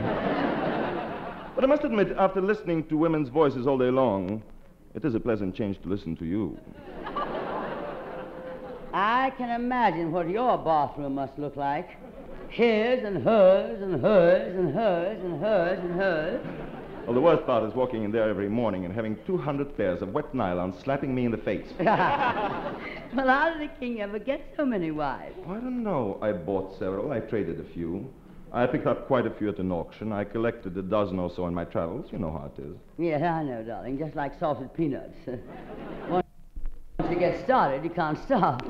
But I must admit, after listening to women's voices all day long, it is a pleasant change to listen to you. I can imagine what your bathroom must look like. His and hers and hers and hers and hers and hers. Well, the worst part is walking in there every morning and having 200 pairs of wet nylon slapping me in the face. Well, how did the king ever get so many wives? I don't know. I bought several. I traded a few. I picked up quite a few at an auction. I collected a dozen or so in my travels. You know how it is. Yeah, I know, darling. Just like salted peanuts. Once you get started, you can't stop.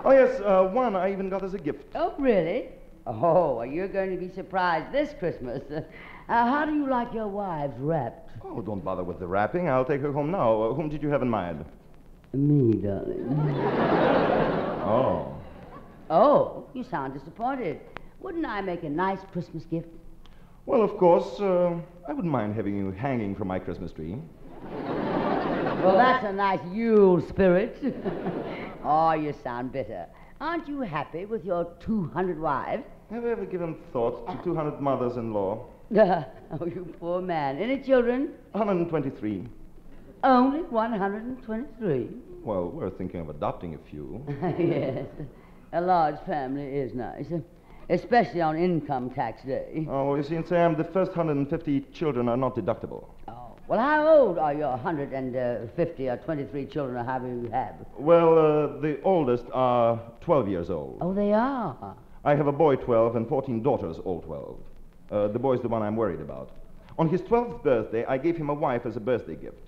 Oh, yes, one I even got as a gift. Oh, really? Oh, well, you're going to be surprised this Christmas. How do you like your wives wrapped? Oh, don't bother with the wrapping. I'll take her home now. Whom did you have in mind? Me, darling. Oh. Oh, you sound disappointed. Wouldn't I make a nice Christmas gift? Well, of course, I wouldn't mind having you hanging from my Christmas tree. Well, that's a nice Yule spirit. Oh, you sound bitter. Aren't you happy with your 200 wives? Have you ever given thought to 200 mothers-in-law? Oh, you poor man. Any children? 123. Only 123? Well, we're thinking of adopting a few. Yes. A large family is nice, especially on income tax day. Oh, well, you see, Sam, the first 150 children are not deductible. Oh. Well, how old are your 150 or 23 children, or however you have? Well, the oldest are 12 years old. Oh, they are? I have a boy 12 and 14 daughters, all 12. The boy's the one I'm worried about. On his 12th birthday, I gave him a wife as a birthday gift.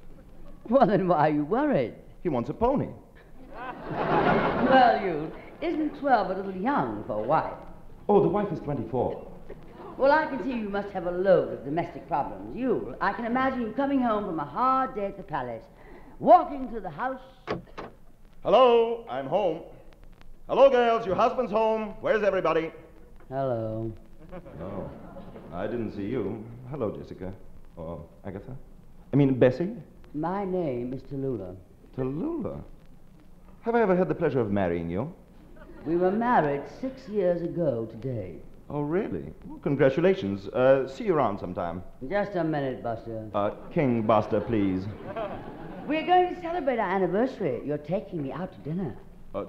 Well, then why are you worried? He wants a pony. Well, you, isn't 12 a little young for a wife? Oh, the wife is 24. Well, I can see you must have a load of domestic problems. I can imagine you coming home from a hard day at the palace, walking through the house. Hello, I'm home. Hello, girls, your husband's home. Where's everybody? Hello. Oh, I didn't see you. Hello, Jessica. Or Agatha. I mean, Bessie? My name is Tallulah. Tallulah? Have I ever had the pleasure of marrying you? We were married 6 years ago today. Oh, really? Well, congratulations. See you around sometime. Just a minute, Buster. King Buster, please. We're going to celebrate our anniversary. You're taking me out to dinner.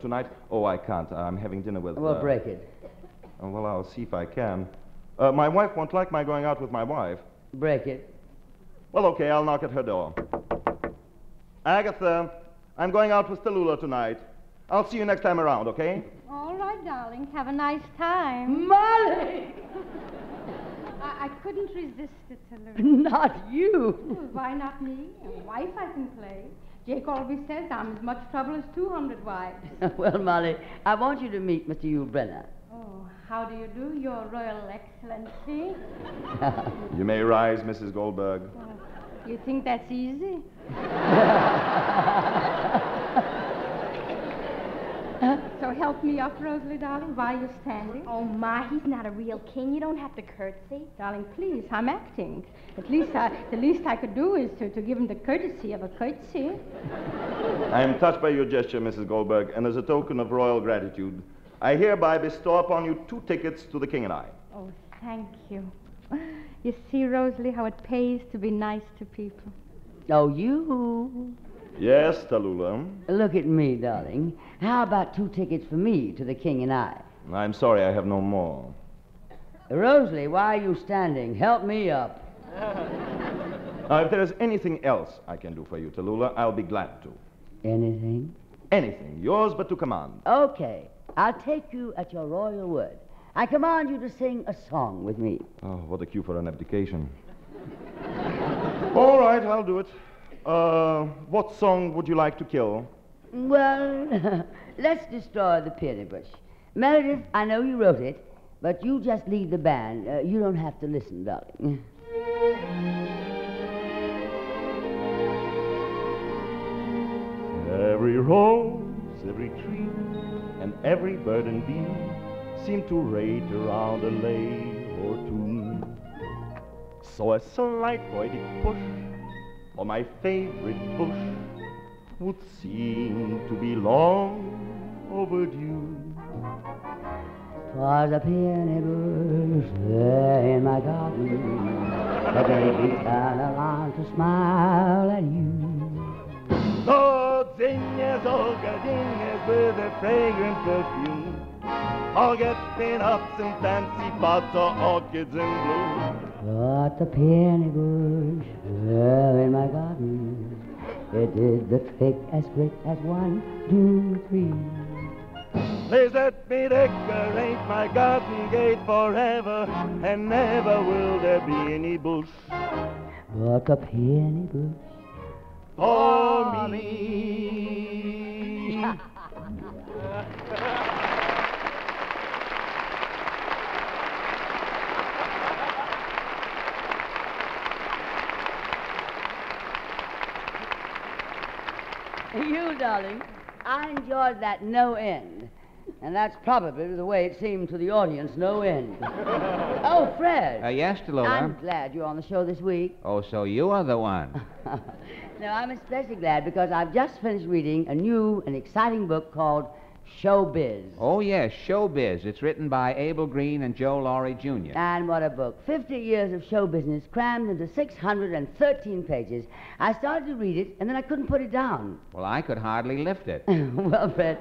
Tonight? Oh, I can't. I'm having dinner with... We'll break it. Well, I'll see if I can. My wife won't like my going out with my wife. Break it. Well, okay, I'll knock at her door. Agatha, I'm going out with Tallulah tonight. I'll see you next time around, okay? All right, darling. Have a nice time. Molly! I couldn't resist it, Tallulah. Not you. Well, why not me? A wife I can play. Jake always says I'm as much trouble as 200 wives. Well, Molly, I want you to meet Mr. Hugh Brenner. Oh, how do you do, Your Royal Excellency? You may rise, Mrs. Goldberg. You think that's easy? So help me up, Rosalie, darling, while you're standing. Oh, Ma, he's not a real king. You don't have to curtsy. Darling, please, I'm acting. The least I could do is to give him the courtesy of a curtsy. I am touched by your gesture, Mrs. Goldberg, and as a token of royal gratitude, I hereby bestow upon you 2 tickets to The King and I. Oh, thank you. You see, Rosalie, how it pays to be nice to people. Oh, you. Yes, Tallulah. Look at me, darling. How about 2 tickets for me to The King and I? I'm sorry I have no more. Rosalie, why are you standing? Help me up. Now, if there is anything else I can do for you, Tallulah, I'll be glad to. Anything? Anything. Yours but to command. Okay. I'll take you at your royal word. I command you to sing a song with me. Oh, what a cue for an abdication. All right, I'll do it. What song would you like to kill? Well, let's destroy the peony bush. Meredith, I know you wrote it, but you just lead the band. You don't have to listen, darling. Every rose, every tree, and every bird and bee seem to rate around a lay or two. So a slight poetic push for my favorite bush would seem to be long overdue. 'Twas a peony bush there in my garden that made me turn around to smile at you. Oh, zinnias, oh, gardenias with a fragrant perfume. Forget-me-nots and fancy pots or orchids in bloom. But the peony bush there in my garden, it did the trick as quick as 1, 2, 3. Please let me decorate my garden gate forever, and never will there be any bush But the peony bush for me. You, darling, I enjoyed that no end. And that's probably the way it seemed to the audience, no end. Oh, Fred. Yes, Tallulah? I'm glad you're on the show this week. Oh, so you are the one. No, I'm especially glad because I've just finished reading a new and exciting book called Showbiz. Oh, yes, Showbiz. It's written by Abel Green and Joe Laurie Jr. And what a book. 50 years of show business crammed into 613 pages. I started to read it, and then I couldn't put it down. Well, I could hardly lift it. Well, Fred,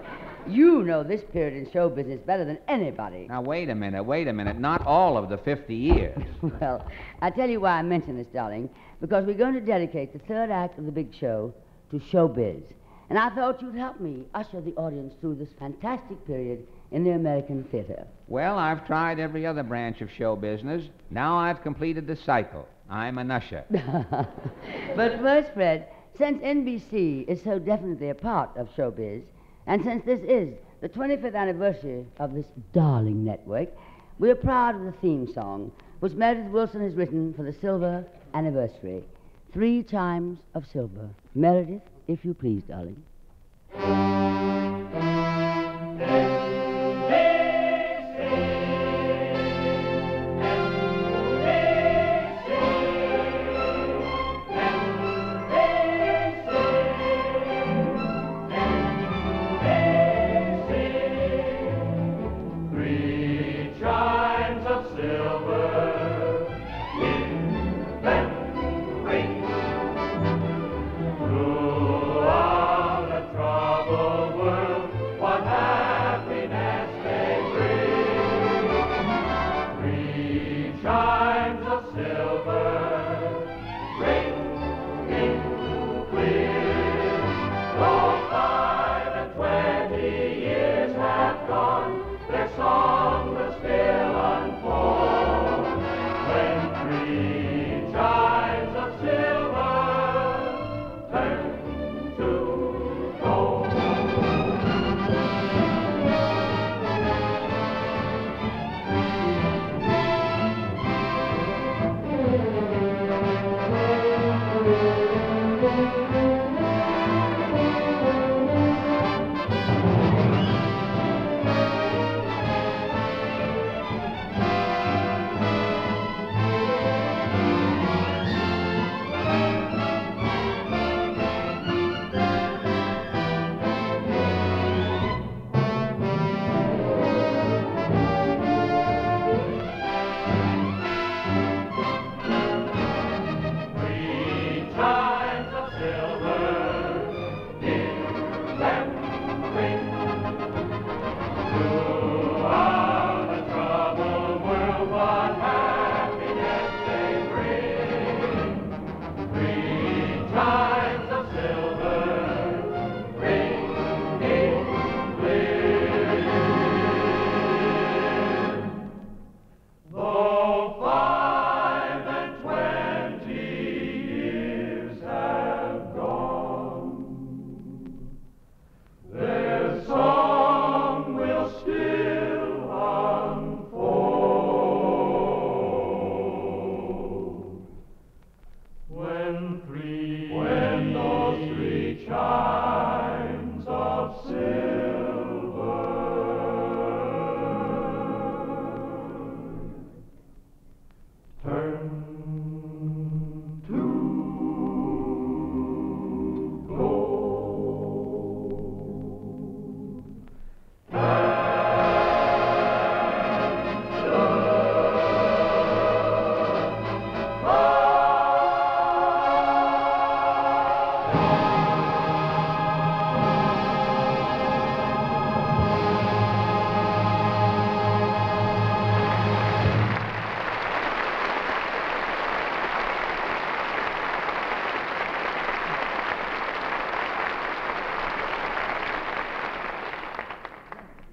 you know this period in show business better than anybody. Now, wait a minute. Not all of the 50 years. Well, I tell you why I mention this, darling, because we're going to dedicate the 3rd act of the big show to showbiz. And I thought you'd help me usher the audience through this fantastic period in the American theater. Well, I've tried every other branch of show business. Now I've completed the cycle. I'm an usher. But first, Fred, since NBC is so definitely a part of showbiz, And since this is the 25th anniversary of this darling network, we are proud of the theme song, which Meredith Wilson has written for the silver anniversary. 3 chimes of silver. Meredith, if you please, darling.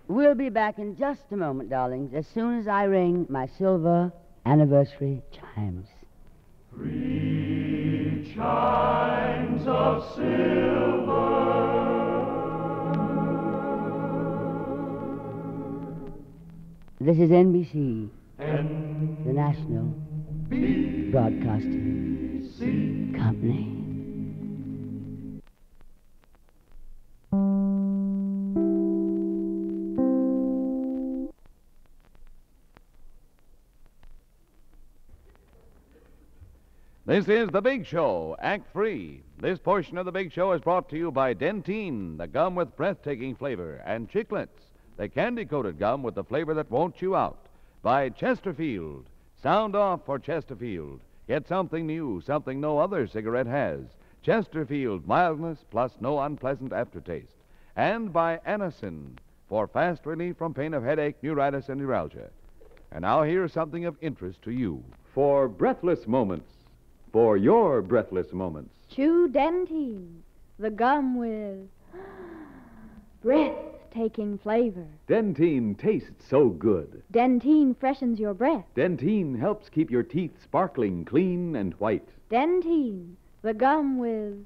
We'll be back in just a moment, darlings, as soon as I ring my silver anniversary chimes. 3 chimes of silver. This is NBC, the National Broadcasting Company. This is The Big Show, Act 3. This portion of The Big Show is brought to you by Dentine, the gum with breathtaking flavor, and Chiclets, the candy-coated gum with the flavor that won't chew out. By Chesterfield. Sound off for Chesterfield. Get something new, something no other cigarette has. Chesterfield, mildness plus no unpleasant aftertaste. And by Anacin, for fast relief from pain of headache, neuritis, and neuralgia. And now here's something of interest to you. For breathless moments. For your breathless moments. Chew Dentine, the gum with breathtaking flavor. Dentine tastes so good. Dentine freshens your breath. Dentine helps keep your teeth sparkling clean and white. Dentine, the gum with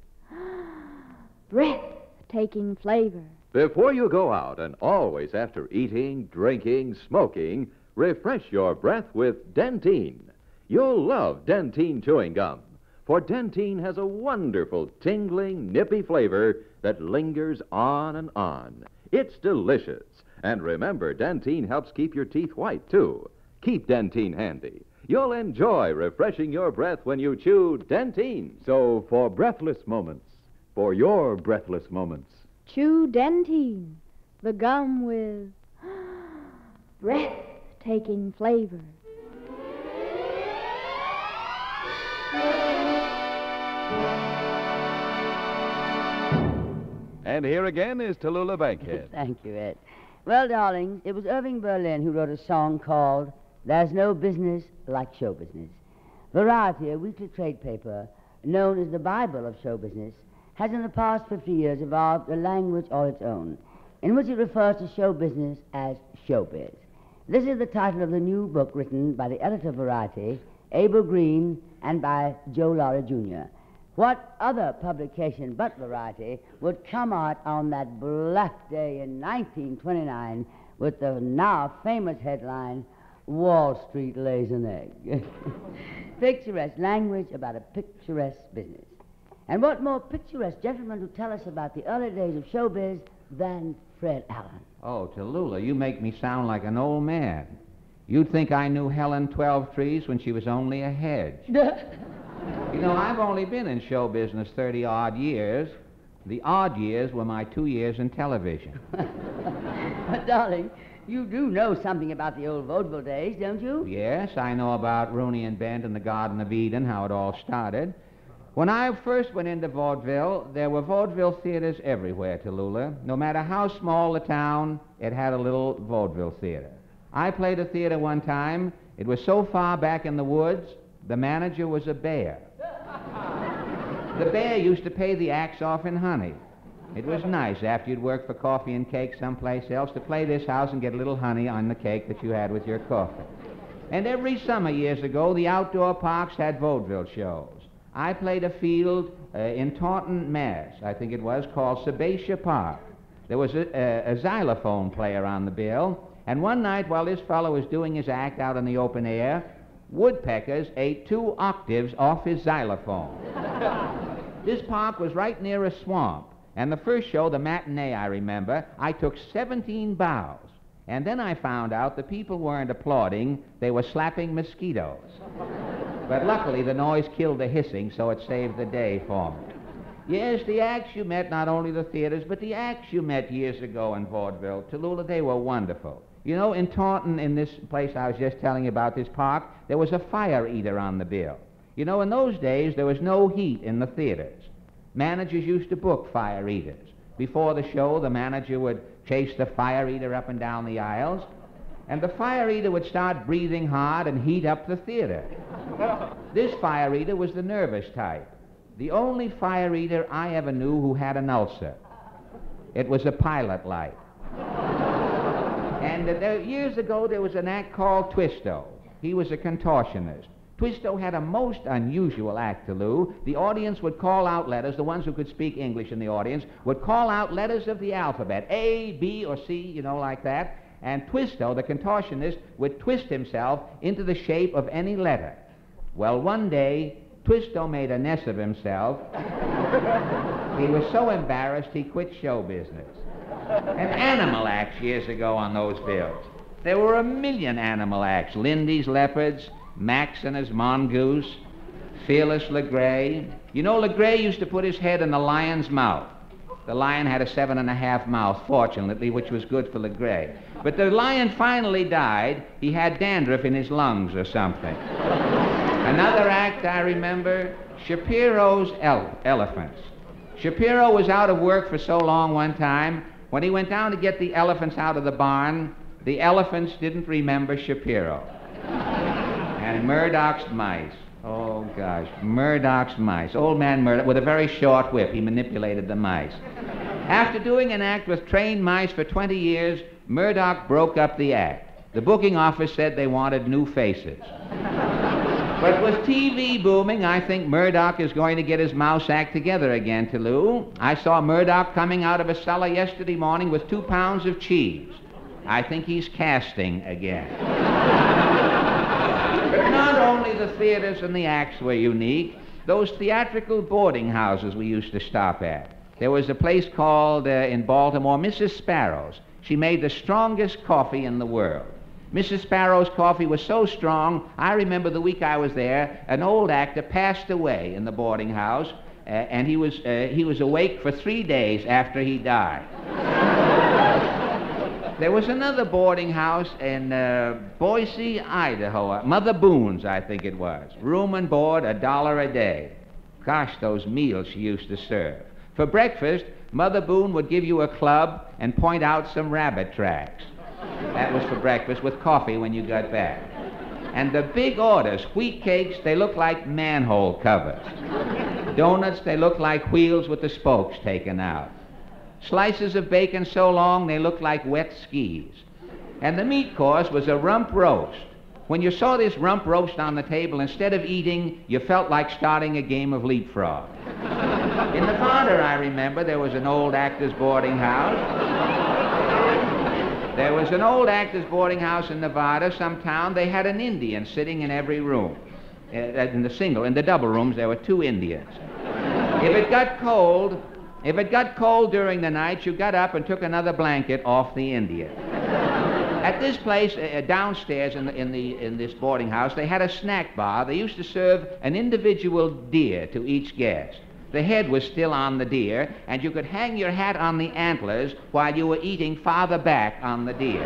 breathtaking flavor. Before you go out, and always after eating, drinking, smoking, refresh your breath with Dentine. You'll love Dentine chewing gum, for Dentine has a wonderful, tingling, nippy flavor that lingers on and on. It's delicious. And remember, Dentine helps keep your teeth white, too. Keep Dentine handy. You'll enjoy refreshing your breath when you chew Dentine. So, for breathless moments, for your breathless moments, Chew Dentine, the gum with breathtaking flavor. And here again is Tallulah Bankhead. Thank you, Ed. Well, darlings, it was Irving Berlin who wrote a song called There's No Business Like Show Business. Variety, a weekly trade paper known as the Bible of show business, has in the past 50 years evolved a language all its own, in which it refers to show business as showbiz. This is the title of the new book written by the editor of Variety, Abel Green, and by Joe Laurie, Jr. What other publication but Variety would come out on that black day in 1929 with the now famous headline, Wall Street Lays an Egg? Picturesque language about a picturesque business. And what more picturesque gentleman to tell us about the early days of showbiz than Fred Allen? Oh, Tallulah, you make me sound like an old man. You'd think I knew Helen 12 Trees when she was only a hedge. You know, I've only been in show business 30-odd years. The odd years were my 2 years in television. But, darling, you do know something about the old vaudeville days, don't you? Yes, I know about Rooney and Bent and the Garden of Eden, how it all started. When I first went into vaudeville, there were vaudeville theaters everywhere, Tallulah. No matter how small the town, it had a little vaudeville theater. I played a theater one time. It was so far back in the woods, the manager was a bear. The bear used to pay the acts off in honey. It was nice, after you'd worked for coffee and cake someplace else, to play this house and get a little honey on the cake that you had with your coffee. And every summer years ago, the outdoor parks had vaudeville shows. I played a field in Taunton, Mass, I think it was, called Sebastian Park. There was a xylophone player on the bill, and one night while this fellow was doing his act out in the open air, woodpeckers ate 2 octaves off his xylophone. This park was right near a swamp, and the first show, the matinee, I remember, I took 17 bows. And then I found out the people weren't applauding, they were slapping mosquitoes. But luckily, the noise killed the hissing, so it saved the day for me. Yes, the acts you met, not only the theaters, but the acts you met years ago in vaudeville, Tallulah, they were wonderful. You know, in Taunton, in this place I was just telling you about, this park, there was a fire eater on the bill. You know, in those days, there was no heat in the theaters. Managers used to book fire eaters. Before the show, the manager would chase the fire eater up and down the aisles, and the fire eater would start breathing hard and heat up the theater. This fire eater was the nervous type. The only fire eater I ever knew who had an ulcer. It was a pilot light. And years ago, there was an act called Twisto. He was a contortionist. Twisto had a most unusual act, Lou. The audience would call out letters, the ones who could speak English in the audience, would call out letters of the alphabet, A, B, or C, you know, like that. And Twisto, the contortionist, would twist himself into the shape of any letter. Well, one day, Twisto made a mess of himself. He was so embarrassed, he quit show business. And animal acts years ago on those bills. There were a million animal acts. Lindy's leopards, Max and his mongoose, Fearless Legray. You know, Legray used to put his head in the lion's mouth. The lion had a 7.5 mouth, fortunately, which was good for Legray. But the lion finally died. He had dandruff in his lungs or something. Another act I remember, Shapiro's elephants. Shapiro was out of work for so long one time, when he went down to get the elephants out of the barn, the elephants didn't remember Shapiro. And Murdoch's mice. Oh, gosh, Murdoch's mice. Old man Murdoch, with a very short whip, he manipulated the mice. After doing an act with trained mice for 20 years, Murdoch broke up the act. The booking office said they wanted new faces. But with TV booming, I think Murdoch is going to get his mouse act together again, Toulouse. I saw Murdoch coming out of a cellar yesterday morning with 2 pounds of cheese. I think he's casting again. But not only the theaters and the acts were unique, those theatrical boarding houses we used to stop at. There was a place called, in Baltimore, Mrs. Sparrow's. She made the strongest coffee in the world. Mrs. Sparrow's coffee was so strong, I remember the week I was there, an old actor passed away in the boarding house, and he was awake for 3 days after he died. There was another boarding house in Boise, Idaho, Mother Boone's, I think it was. Room and board, $1 a day. Gosh, those meals she used to serve. For breakfast, Mother Boone would give you a club and point out some rabbit tracks. That was for breakfast, with coffee when you got back. And the big orders, wheat cakes, they look like manhole covers. Donuts, they look like wheels with the spokes taken out. Slices of bacon so long they looked like wet skis. And the meat course was a rump roast. When you saw this rump roast on the table, instead of eating, you felt like starting a game of leapfrog. In Nevada, I remember, there was an old actors' boarding house. There was an old actors' boarding house in Nevada, some town. They had an Indian sitting in every room. In the double rooms, there were 2 Indians. If it got cold during the night, you got up and took another blanket off the Indian. At this place, downstairs in this boarding house, they had a snack bar. They used to serve an individual deer to each guest. The head was still on the deer, and you could hang your hat on the antlers while you were eating farther back on the deer.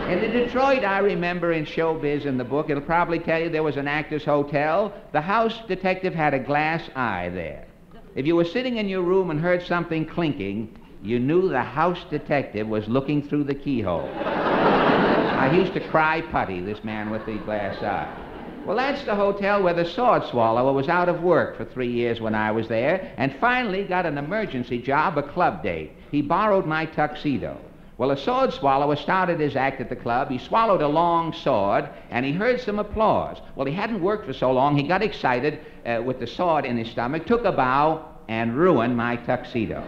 In the Detroit, I remember in Showbiz in the book, it'll probably tell you there was an actor's hotel. The house detective had a glass eye there. If you were sitting in your room and heard something clinking, you knew the house detective was looking through the keyhole. I used to cry putty, this man with the glass eye. Well, that's the hotel where the sword swallower was out of work for 3 years when I was there, and finally got an emergency job, a club date. He borrowed my tuxedo. Well, a sword swallower started his act at the club. He swallowed a long sword, and he heard some applause. Well, he hadn't worked for so long, he got excited with the sword in his stomach, took a bow, and ruined my tuxedo.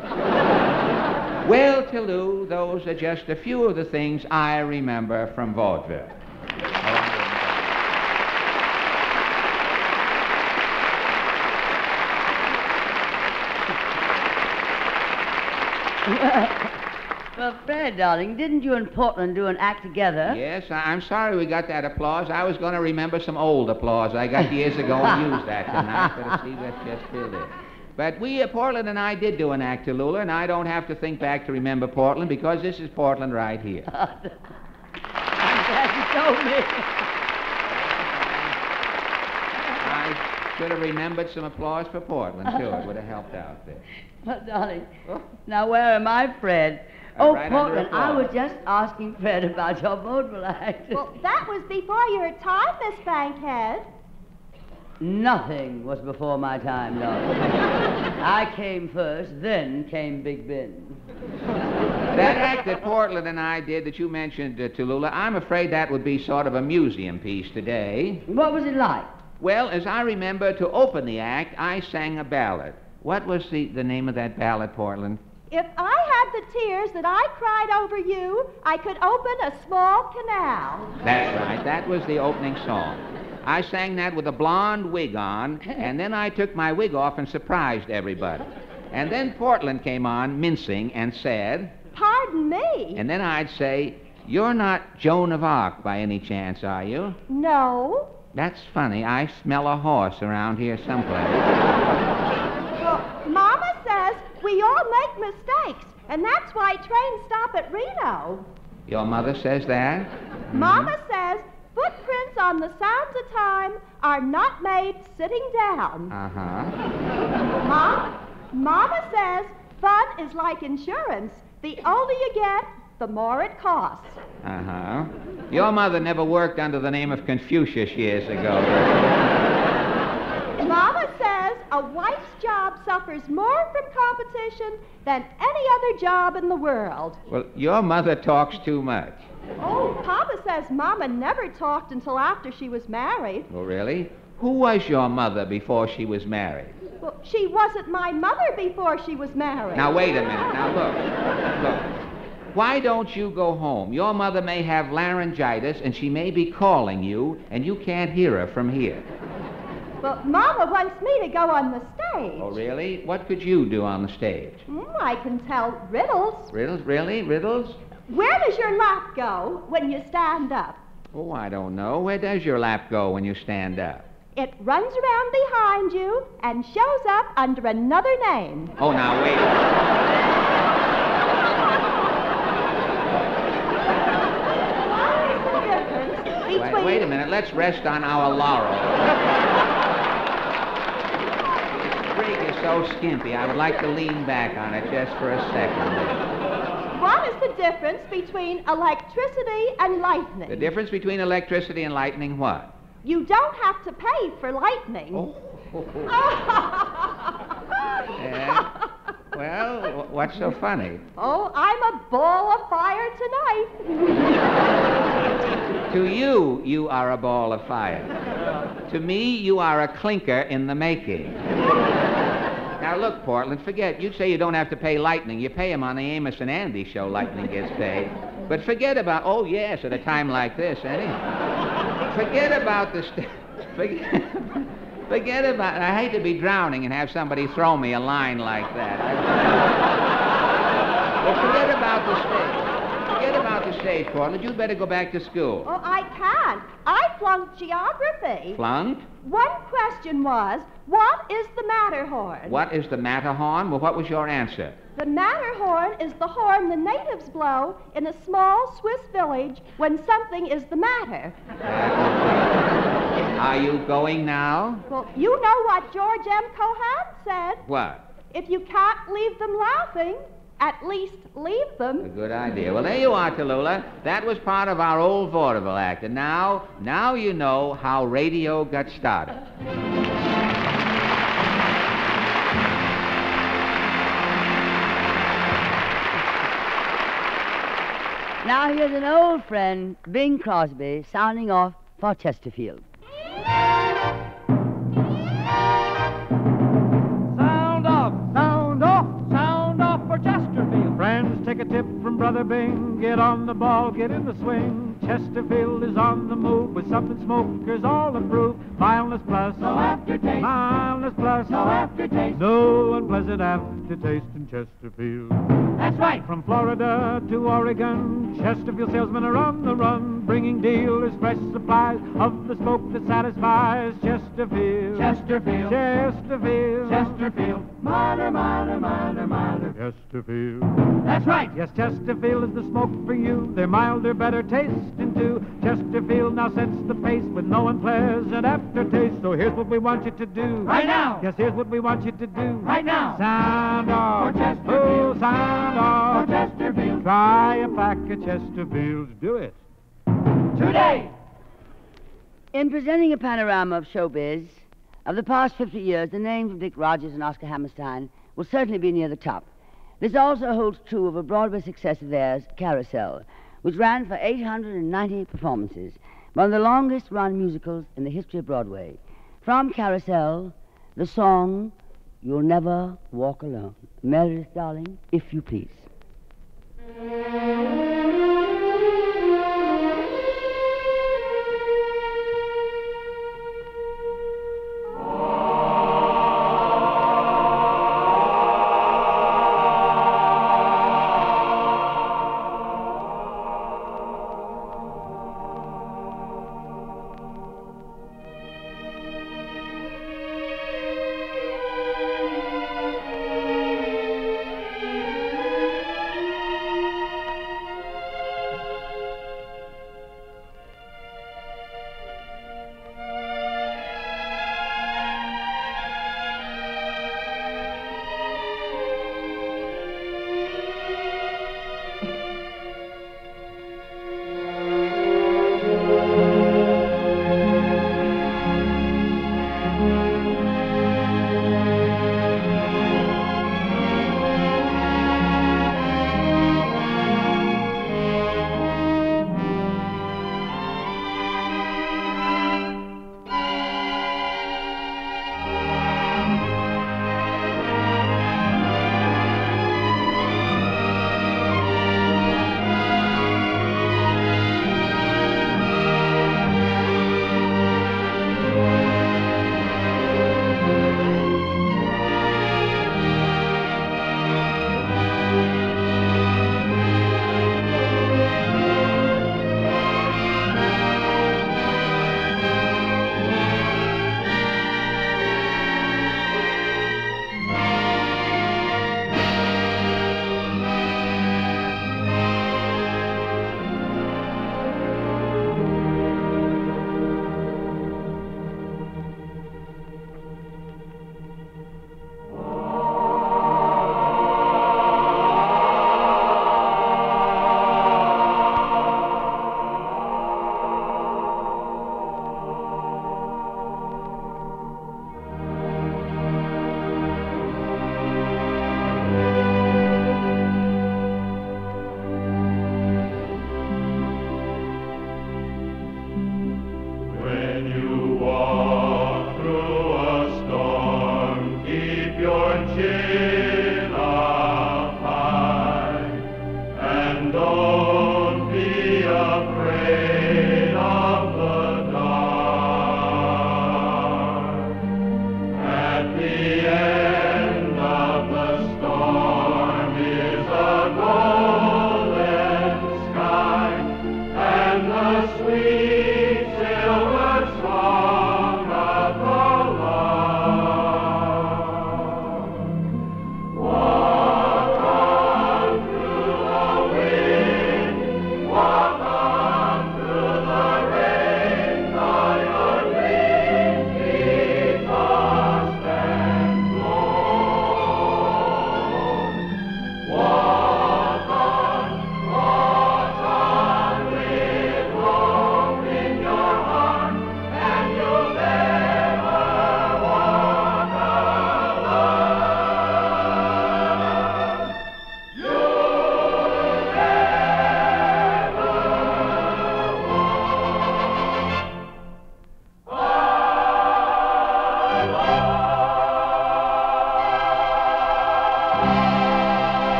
Well, Toulouse, those are just a few of the things I remember from vaudeville. Well, Fred, darling, didn't you and Portland do an act together? Yes, I'm sorry we got that applause. I was going to remember some old applause I got years ago and use that tonight, but see, that's just still there. But Portland and I did do an act, Tallulah, and I don't have to think back to remember Portland because this is Portland right here. I'm glad you told me. I should have remembered some applause for Portland, too. It would have helped out there. Well, darling, now where am I, Fred? Oh, right Portland, I was just asking Fred about your vaudeville act. Well, that was before your time, Miss Bankhead. Nothing was before my time, darling. I came first, then came Big Ben. That act that Portland and I did that you mentioned, Tallulah, I'm afraid that would be sort of a museum piece today. What was it like? Well, as I remember, to open the act, I sang a ballad. What was the name of that ballad, Portland? If I had the tears that I cried over you, I could open a small canal. That's right. That was the opening song. I sang that with a blonde wig on, and then I took my wig off and surprised everybody. And then Portland came on, mincing, and said... Pardon me? And then I'd say, "You're not Joan of Arc by any chance, are you?" No. That's funny. I smell a horse around here someplace. Well, Mama says we all make mistakes, and that's why trains stop at Reno. Your mother says that? Mama says footprints on the sands of time are not made sitting down. Uh-huh. Mama says fun is like insurance. The older you get, the more it costs. Uh-huh. Your mother never worked under the name of Confucius years ago. Mama says a a wife's job suffers more from competition than any other job in the world. Well, your mother talks too much. Oh, Papa says Mama never talked until after she was married. Oh, really? Who was your mother before she was married? Well, she wasn't my mother before she was married. Now, wait a minute. Now, look. Why don't you go home? Your mother may have laryngitis, and she may be calling you, and you can't hear her from here. But Mama wants me to go on the stage. Oh, really? What could you do on the stage? I can tell riddles. Riddles? Really? Riddles? Where does your lap go when you stand up? Oh, I don't know. Where does your lap go when you stand up? It runs around behind you and shows up under another name. Oh, now, wait. Wait a minute. Let's rest on our laurels. This brig is so skimpy, I would like to lean back on it just for a second. What is the difference between electricity and lightning? The difference between electricity and lightning, what? You don't have to pay for lightning. Oh. Yeah. Well, what's so funny? Oh, I'm a ball of fire tonight. To you, you are a ball of fire. To me, you are a clinker in the making. Now, look, Portland, forget. You say you don't have to pay lightning. You pay him on the Amos and Andy show, lightning gets paid. But forget about, oh, yes, at a time like this, forget about the... Forget about... I hate to be drowning and have somebody throw me a line like that. Well, forget about the stage. Forget about the stage, Portland. You'd better go back to school. Oh, I can't. I flunked geography. Flunked? One question was, what is the Matterhorn? What is the Matterhorn? Well, what was your answer? The Matterhorn is the horn the natives blow in a small Swiss village when something is the matter. Are you going now? Well, you know what George M. Cohan said. What? If you can't leave them laughing, at least leave them. A good idea. Well, there you are, Tallulah. That was part of our old vaudeville act. And now you know how radio got started. Now here's an old friend, Bing Crosby, sounding off for Chesterfield. Sound off, sound off, sound off for Chesterfield. Friends, take a tip from Brother Bing. Get on the ball, get in the swing. Chesterfield is on the move with something smokers all approve. Mildness plus, no aftertaste. Mildness plus, no aftertaste. No unpleasant aftertaste in Chesterfield. That's right. From Florida to Oregon, Chesterfield salesmen are on the run, bringing dealers fresh supplies of the smoke that satisfies. Chesterfield, Chesterfield, Chesterfield, Chesterfield. Milder, milder, milder, milder. Chesterfield. That's right. Yes, Chesterfield is the smoke for you. They're milder, better tasting too. Chesterfield now sets the pace with no unpleasant aftertaste. So here's what we want you to do. Right now. Yes, here's what we want you to do. Right now. Sound off. For Chesterfield. Oh, sound off. For Chesterfield. Try a pack of Chesterfields. Do it. Today. In presenting a panorama of showbiz of the past 50 years, the names of Dick Rogers and Oscar Hammerstein will certainly be near the top. This also holds true of a Broadway success of theirs, Carousel, which ran for 890 performances, one of the longest-run musicals in the history of Broadway. From Carousel, the song, You'll Never Walk Alone. Meredith, darling, if you please.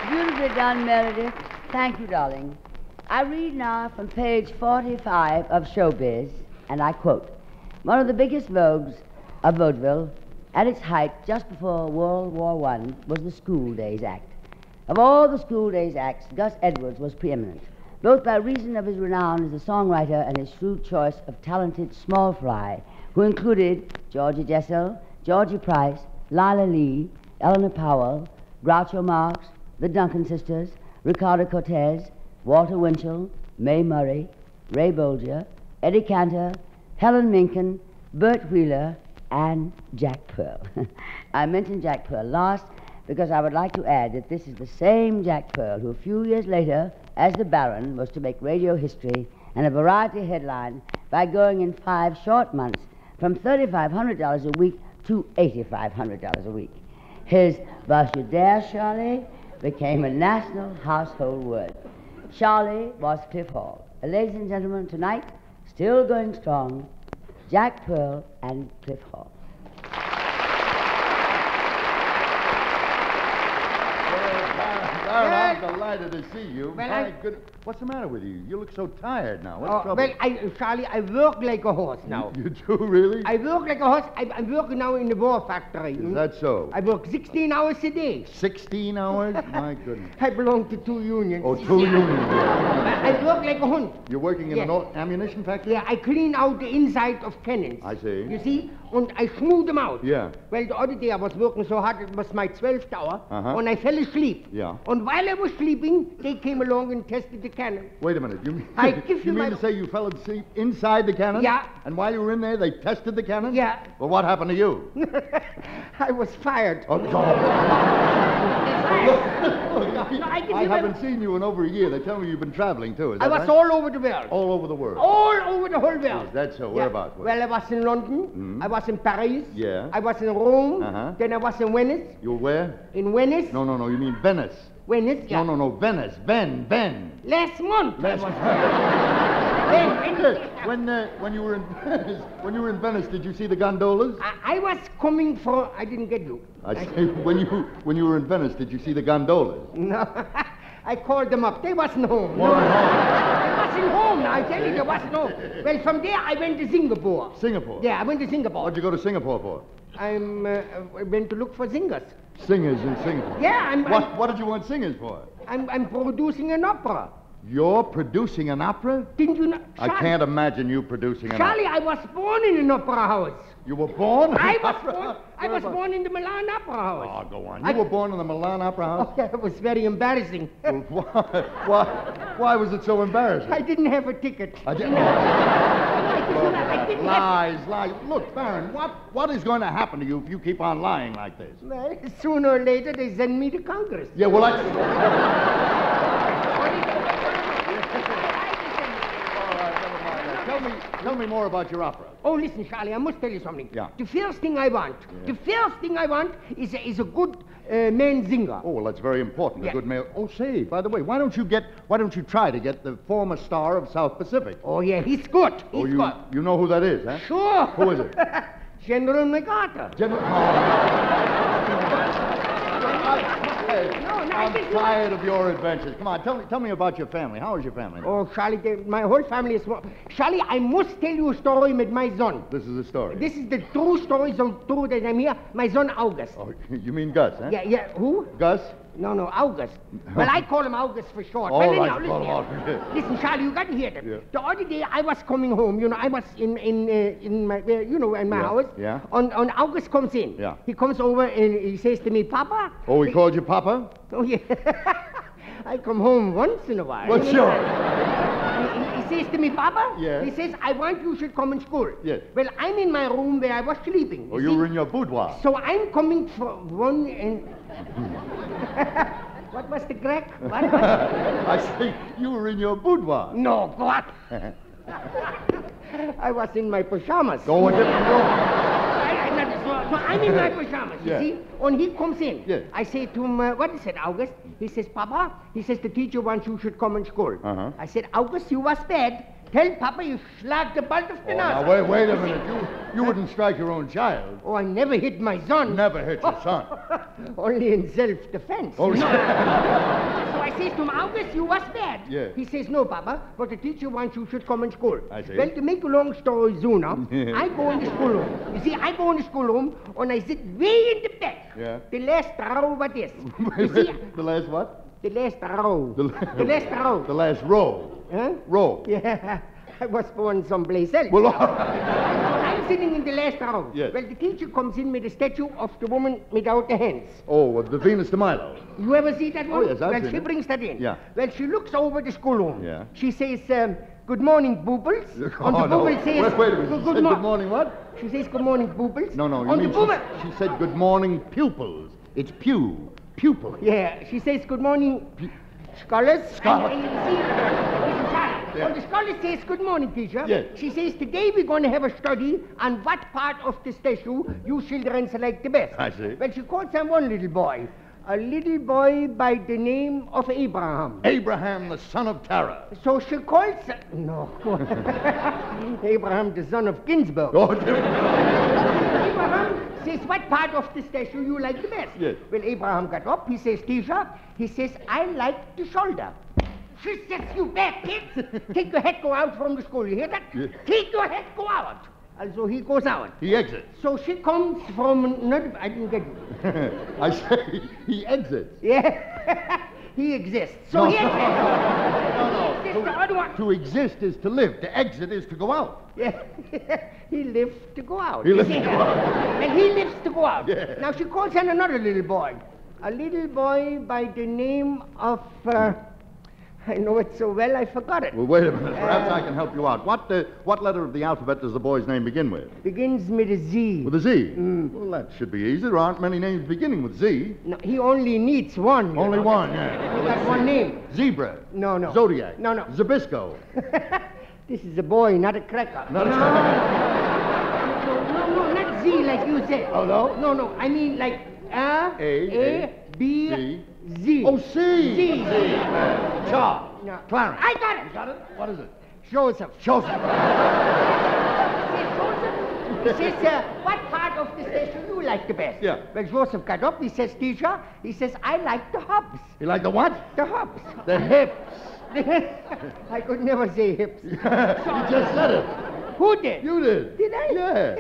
Beautifully done, Meredith. Thank you, darling. I read now from page 45 of Showbiz, and I quote, "One of the biggest vogues of vaudeville at its height just before World War I was the School Days Act. Of all the School Days acts, Gus Edwards was preeminent, both by reason of his renown as a songwriter and his shrewd choice of talented small fry, who included Georgie Jessel, Georgie Price, Lila Lee, Eleanor Powell, Groucho Marx, the Duncan sisters, Ricardo Cortez, Walter Winchell, Mae Murray, Ray Bolger, Eddie Cantor, Helen Minkin, Bert Wheeler, and Jack Pearl." I mentioned Jack Pearl last because I would like to add that this is the same Jack Pearl who a few years later, as the Baron, was to make radio history and a variety headline by going in 5 short months from $3,500 a week to $8,500 a week. His "Was you there, Charlie?" became a national household word. Charlie was Cliff Hall. Ladies and gentlemen, tonight, still going strong, Jack Pearl and Cliff Hall. Baron, I'm delighted to see you. Well, My goodness. What's the matter with you? You look so tired now. What's trouble? Well, Charlie, I work like a horse now. You do, really? I work like a horse. I'm working now in the war factory. Is that so? I work 16 hours a day. 16 hours? My goodness. I belong to 2 unions. Oh, 2 unions. I work like a hunt. You're working in an ammunition factory? Yeah, I clean out the inside of cannons. I see. You see? And I smooth them out. Yeah. Well, the other day I was working so hard, it was my 12th hour, Uh-huh. and I fell asleep. Yeah. And while I was sleeping, they came along and tested the cannon. Wait a minute. You mean, I give you mean my- to say you fell asleep inside the cannon? Yeah. And while you were in there, they tested the cannon? Yeah. Well, what happened to you? I was fired. Oh, look, I haven't seen you in over a year. They tell me you've been traveling, too. Is I that was right? all over the world. All over the world. All over the whole world. Is that so? Yeah. Whereabouts? Well, I was in London. I was in Paris. Yeah. I was in Rome. Uh-huh. Then I was in Venice. You were where? In Venice. No, you mean Venice. Venice, yeah. No, Venice. Ben. Last month. Last I was When you were in Venice, did you see the gondolas? I was coming for. I didn't get you. I say, when you were in Venice, did you see the gondolas? No. I called them up. They wasn't home. Weren't home. They wasn't home. I tell you, they wasn't home. Well, from there I went to Singapore. Singapore? Yeah, I went to Singapore. What'd you go to Singapore for? I went to look for singers. Singers in Singapore? Yeah, What did you want singers for? I'm producing an opera. You're producing an opera? Didn't you know? I can't imagine you producing an Charlie, opera. I was born in an opera house. You were born? I was born in the Milan Opera House. Oh, go on. You were born in the Milan Opera House? Oh, yeah, it was very embarrassing. Why was it so embarrassing? I didn't have a ticket. Lies. Look, Baron, what is going to happen to you if you keep on lying like this? Well, sooner or later they send me to Congress. Yeah, well, Tell me more about your opera. Oh, listen, Charlie, I must tell you something. Yeah. The first thing I want is a good man singer. Oh, well, that's very important. Yeah. A good male. Oh, say, by the way, why don't you try to get the former star of South Pacific? Oh, yeah, he's good. He's good. You know who that is, huh? Sure. Who is it? General MacArthur. I'm tired of your adventures. Come on, tell me about your family. How is your family now? Oh, Charlie, my whole family is... Charlie, I must tell you a story with my son. This is a story. This is the true story, so true that I'm here. My son, August. Oh, you mean Gus, huh? Yeah, who? Gus? No, August. Well, I call him August for short. All Well, right, anyhow, listen, well, here. Listen, Charlie, you got to hear them. Yeah. The other day, I was coming home. You know, I was in my, in my house. Yeah. And August comes in. Yeah. He comes over and he says to me, Papa. Oh, he called you Papa? Oh, yeah. I come home once in a while. Well, sure. He says to me, Papa. Yes. He says, I want you should come in school. Yes. Well, I'm in my room where I was sleeping. Oh, you were in your boudoir. So I'm coming for one and... What was the crack? What? I say you were in your boudoir. No, what? I was in my pajamas. Go a different room. I'm not so I'm in my pajamas, Yeah. you see? And he comes in. Yeah. I say to him, what is it, August? He says, Papa, he says, the teacher wants you should come in school. Uh-huh. I said, August, you was bad. Tell Papa you slag the butt of the nose. Now, wait a minute. You wouldn't strike your own child. Oh, I never hit my son. Never hit your son. Only in self-defense. Oh, So I says to him, August, you was bad. Yeah. He says, no, Papa, but the teacher wants you should come in school. I see. Well, to make a long story sooner, I go in the schoolroom. You see, I go in the schoolroom, and I sit way in the back. Yeah. The last row over this. You see, The last what? the last row. The last row. The last row. Huh? Row. Yeah, I was born someplace else. Well, I'm sitting in the last row. Yes. Well, the teacher comes in with a statue of the woman without the hands. oh, the Venus de Milo. You ever see that one? Oh, yes, I've Well, seen she it. brings that in. Yeah. Well, she looks over the schoolroom. Yeah. She says, good morning, boobles. Oh, And the no. booble says... Wait a minute. She said mo- good morning what? She says, good morning, boobles. No, you And mean the booble... she said good morning, pupils. It's pupil. Yeah, she says, good morning, scholars. Scholars. And you see, listen, Sarah, Yeah. when the scholar says, good morning, teacher, Yes. she says, today we're going to have a study on what part of the statue you children select the best. I see. Well, she called some one little boy. A little boy by the name of Abraham. Abraham, the son of Terah. So she calls... No. Abraham, the son of Ginsburg. Oh, Abraham says, what part of the statue you like the best? Yes. Well, Abraham got up. He says, teacher, he says, I like the shoulder. She says, you bad kids. Take your head, go out from the school. You hear that? Yeah. Take your head, go out. Also, he goes out. He exits. So she comes from another... I didn't get it. I say he exits. Yeah. He exists. So No. he exits. No. He exists. The other one. To exist is to live. To exit is to go out. Yeah. He lives to go out. He lives You to see? go out. And he lives to go out. Yeah. Now she calls in another little boy. A little boy by the name of... I know it so well, I forgot it. Well, wait a minute. Perhaps I can help you out. What letter of the alphabet does the boy's name begin with? Begins with a Z. With a Z? Well, that should be easy. There aren't many names beginning with Z. No, he only needs one. you Only know. one, yeah. He got one name. Zebra. No, no. Zodiac. No. Zabisco. This is a boy, not a cracker. Not a No, not Z like you said. Oh, no? No. I mean like A, B, B. Z. Oh, C. Z. Charles. No. Clarence. I got it. Got it? What is it? Joseph. Joseph. He says, what part of the station you like the best? Yeah. Well, Joseph got up. He says, teacher, he says, I like the hubs. You like the what? The hubs. The hips. I could never say hips. You just said it. Who did? You did. Did I? Yeah.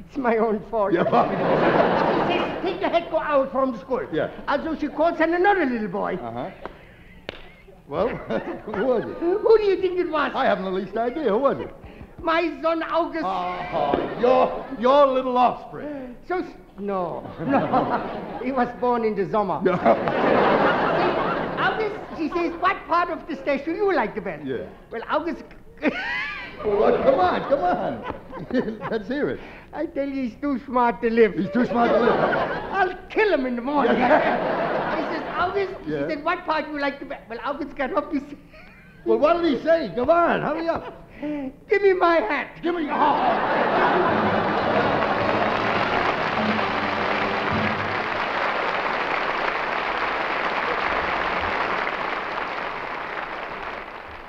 It's my own fault. Yeah. He says, take your head, go out from the school. Yeah. Also, she calls on another little boy. Uh-huh. Well, who was it? Who do you think it was? I haven't the least idea. Who was it? My son August. Oh, your little offspring. So, no. He was born in the summer. August, she says, what part of the station you like the best? Yeah. Well, August... Well, come on. Let's hear it. I tell you, he's too smart to live. He's too smart to live. I'll kill him in the morning. He says, August, Yeah. he said, what part you like the best? Well, August got up, he said... Well, what did he say? Come on, hurry up. Give me my hat. Give me your hat.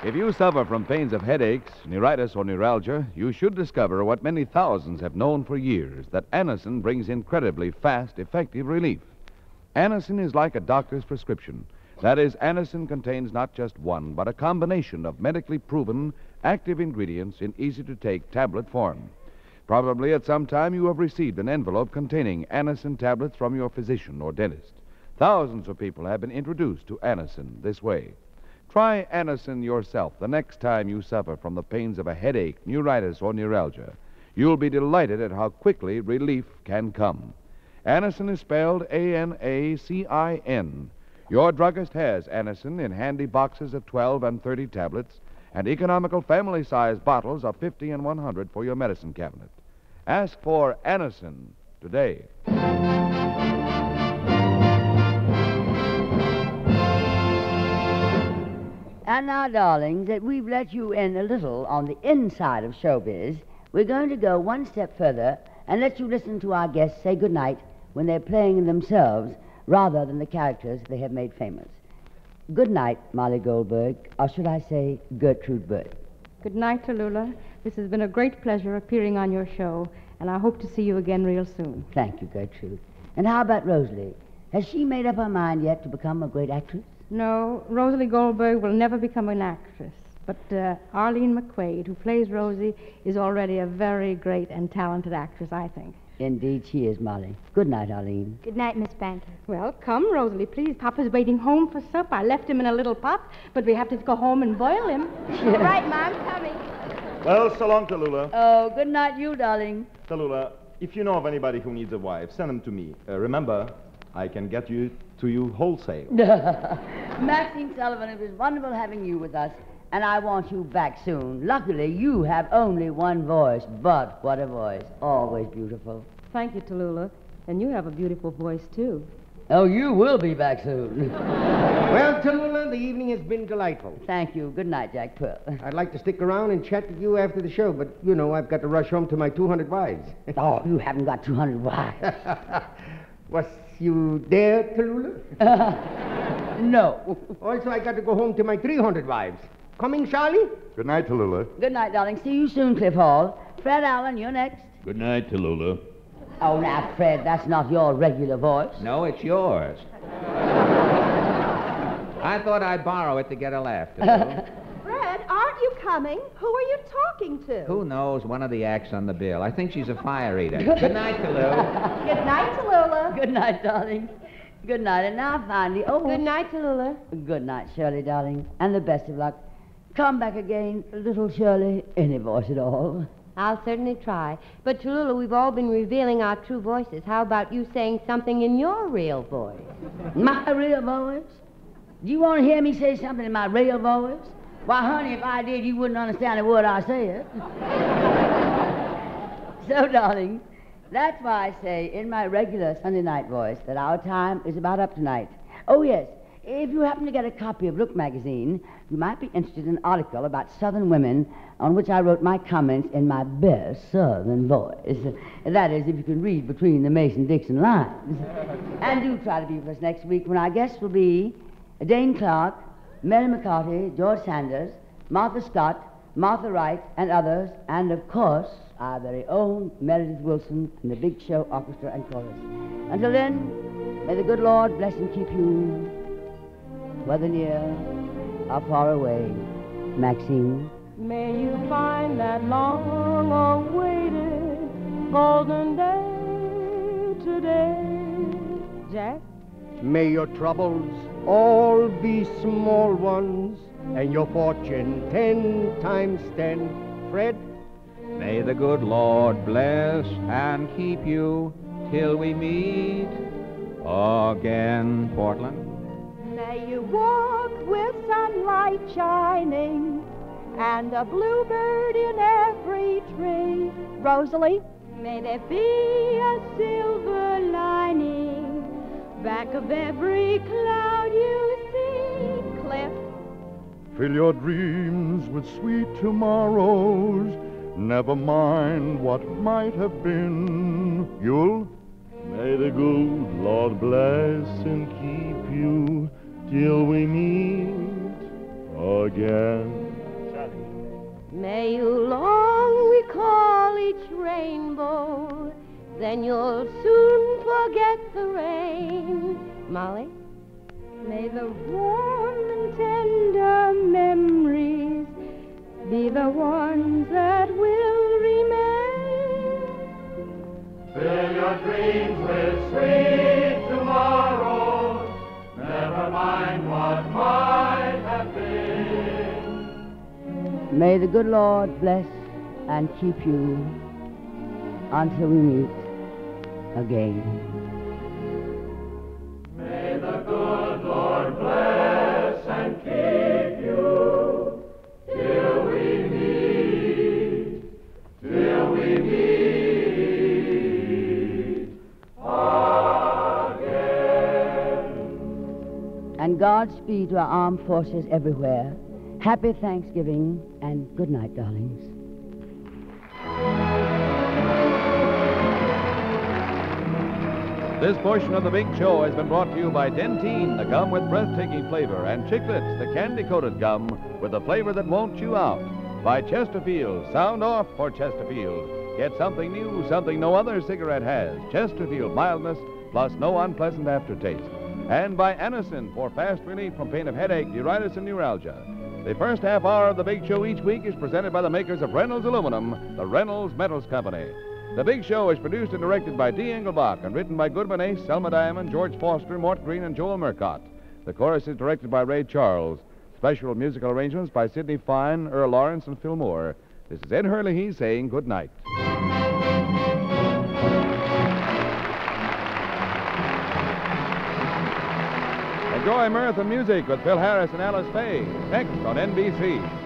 If you suffer from pains of headaches, neuritis, or neuralgia, you should discover what many thousands have known for years, that Anacin brings incredibly fast, effective relief. Anacin is like a doctor's prescription. That is, Anacin contains not just one, but a combination of medically proven active ingredients in easy-to-take tablet form. Probably at some time you have received an envelope containing Anacin tablets from your physician or dentist. Thousands of people have been introduced to Anacin this way. Try Anacin yourself the next time you suffer from the pains of a headache, neuritis, or neuralgia. You'll be delighted at how quickly relief can come. Anacin is spelled A-N-A-C-I-N. Your druggist has Anacin in handy boxes of 12 and 30 tablets and economical family-size bottles of 50 and 100 for your medicine cabinet. Ask for Anacin today. And now, darlings, that we've let you in a little on the inside of showbiz, we're going to go one step further and let you listen to our guests say good night when they're playing themselves rather than the characters they have made famous. Good night, Molly Goldberg, or should I say Gertrude Bird. Good night, Tallulah. This has been a great pleasure appearing on your show, and I hope to see you again real soon. Thank you, Gertrude. And how about Rosalie? Has she made up her mind yet to become a great actress? No, Rosalie Goldberg will never become an actress. But Arlene McQuaid, who plays Rosie, is already a very great and talented actress, I think. Indeed she is, Molly. Good night, Arlene. Good night, Miss Bankhead. Well, come, Rosalie, please. Papa's waiting home for supper. I left him in a little pot, but we have to go home and boil him. Right, Ma, I'm coming. Well, so long, Tallulah. Oh, good night, you, darling. Tallulah, if you know of anybody who needs a wife, send them to me. Remember, I can get you to you wholesale. Maxine Sullivan, it was wonderful having you with us, and I want you back soon. Luckily, you have only one voice, but what a voice. Always beautiful. Thank you, Tallulah. And you have a beautiful voice, too. Oh, you will be back soon. Well, Tallulah, the evening has been delightful. Thank you. Good night, Jack Pearl. I'd like to stick around and chat with you after the show, but, you know, I've got to rush home to my 200 wives. Oh, you haven't got 200 wives. Was you there, Tallulah? No. Also, I got to go home to my 300 wives. Coming, Charlie? Good night, Tallulah. Good night, darling. See you soon, Cliff Hall. Fred Allen, you're next. Good night, Tallulah. Oh, now, Fred, that's not your regular voice. No, it's yours. I thought I'd borrow it to get a laugh, Tallulah. Fred, aren't you coming? Who are you talking to? Who knows? One of the acts on the bill. I think she's a fire eater. Good night, Tallulah. Good night, Tallulah. Good night, darling. Good night. And now, finally, Good night, Tallulah. Good night, Shirley, darling. And the best of luck. Come back again, little Shirley. Any voice at all. I'll certainly try. But, Tallulah, we've all been revealing our true voices. How about you saying something in your real voice? My real voice? Do you want to hear me say something in my real voice? Why, honey, if I did, you wouldn't understand a word I said. So, darling, that's why I say in my regular Sunday night voice that our time is about up tonight. Oh, yes. If you happen to get a copy of Look magazine, you might be interested in an article about Southern women on which I wrote my comments in my best Southern voice. That is, if you can read between the Mason-Dixon lines. And do try to be with us next week when our guests will be Dane Clark, Mary McCarthy, George Sanders, Martha Scott, Martha Wright, and others, and, of course, our very own Meredith Wilson and the Big Show Orchestra and Chorus. Until then, may the good Lord bless and keep you, whether near or far away. Maxine. May you find that long-awaited golden day today. Jack? May your troubles all be small ones, and your fortune 10 times 10. Fred? May the good Lord bless and keep you till we meet again. Portland? May you walk with sunlight shining and a bluebird in every tree. Rosalie? May there be a silver lining back of every cloud you see. Cliff? Fill your dreams with sweet tomorrows. Never mind what might have been. You'll? May the good Lord bless and keep you till we meet again. May you long recall each rainbow, then you'll soon forget the rain. Molly? May the warm and tender memories be the ones that will remain. Fill your dreams with sweet tomorrows. Never mind what might have been. May the good Lord bless and keep you until we meet again. May the good Lord bless and keep you till we meet again. And Godspeed to our armed forces everywhere. Happy Thanksgiving and good night, darlings. This portion of the Big Show has been brought to you by Dentine, the gum with breathtaking flavor, and Chiclets, the candy-coated gum with the flavor that won't chew out. By Chesterfield, sound off for Chesterfield. Get something new, something no other cigarette has. Chesterfield mildness plus no unpleasant aftertaste. And by Anacin for fast relief from pain of headache, neuritis, and neuralgia. The first half hour of the Big Show each week is presented by the makers of Reynolds Aluminum, the Reynolds Metals Company. The Big Show is produced and directed by D. Engelbach and written by Goodman Ace, Selma Diamond, George Foster, Mort Green, and Joel Murcott. The chorus is directed by Ray Charles. Special musical arrangements by Sidney Fine, Earl Lawrence, and Phil Moore. This is Ed Hurley saying good night. Enjoy mirth and music with Phil Harris and Alice Faye, next on NBC.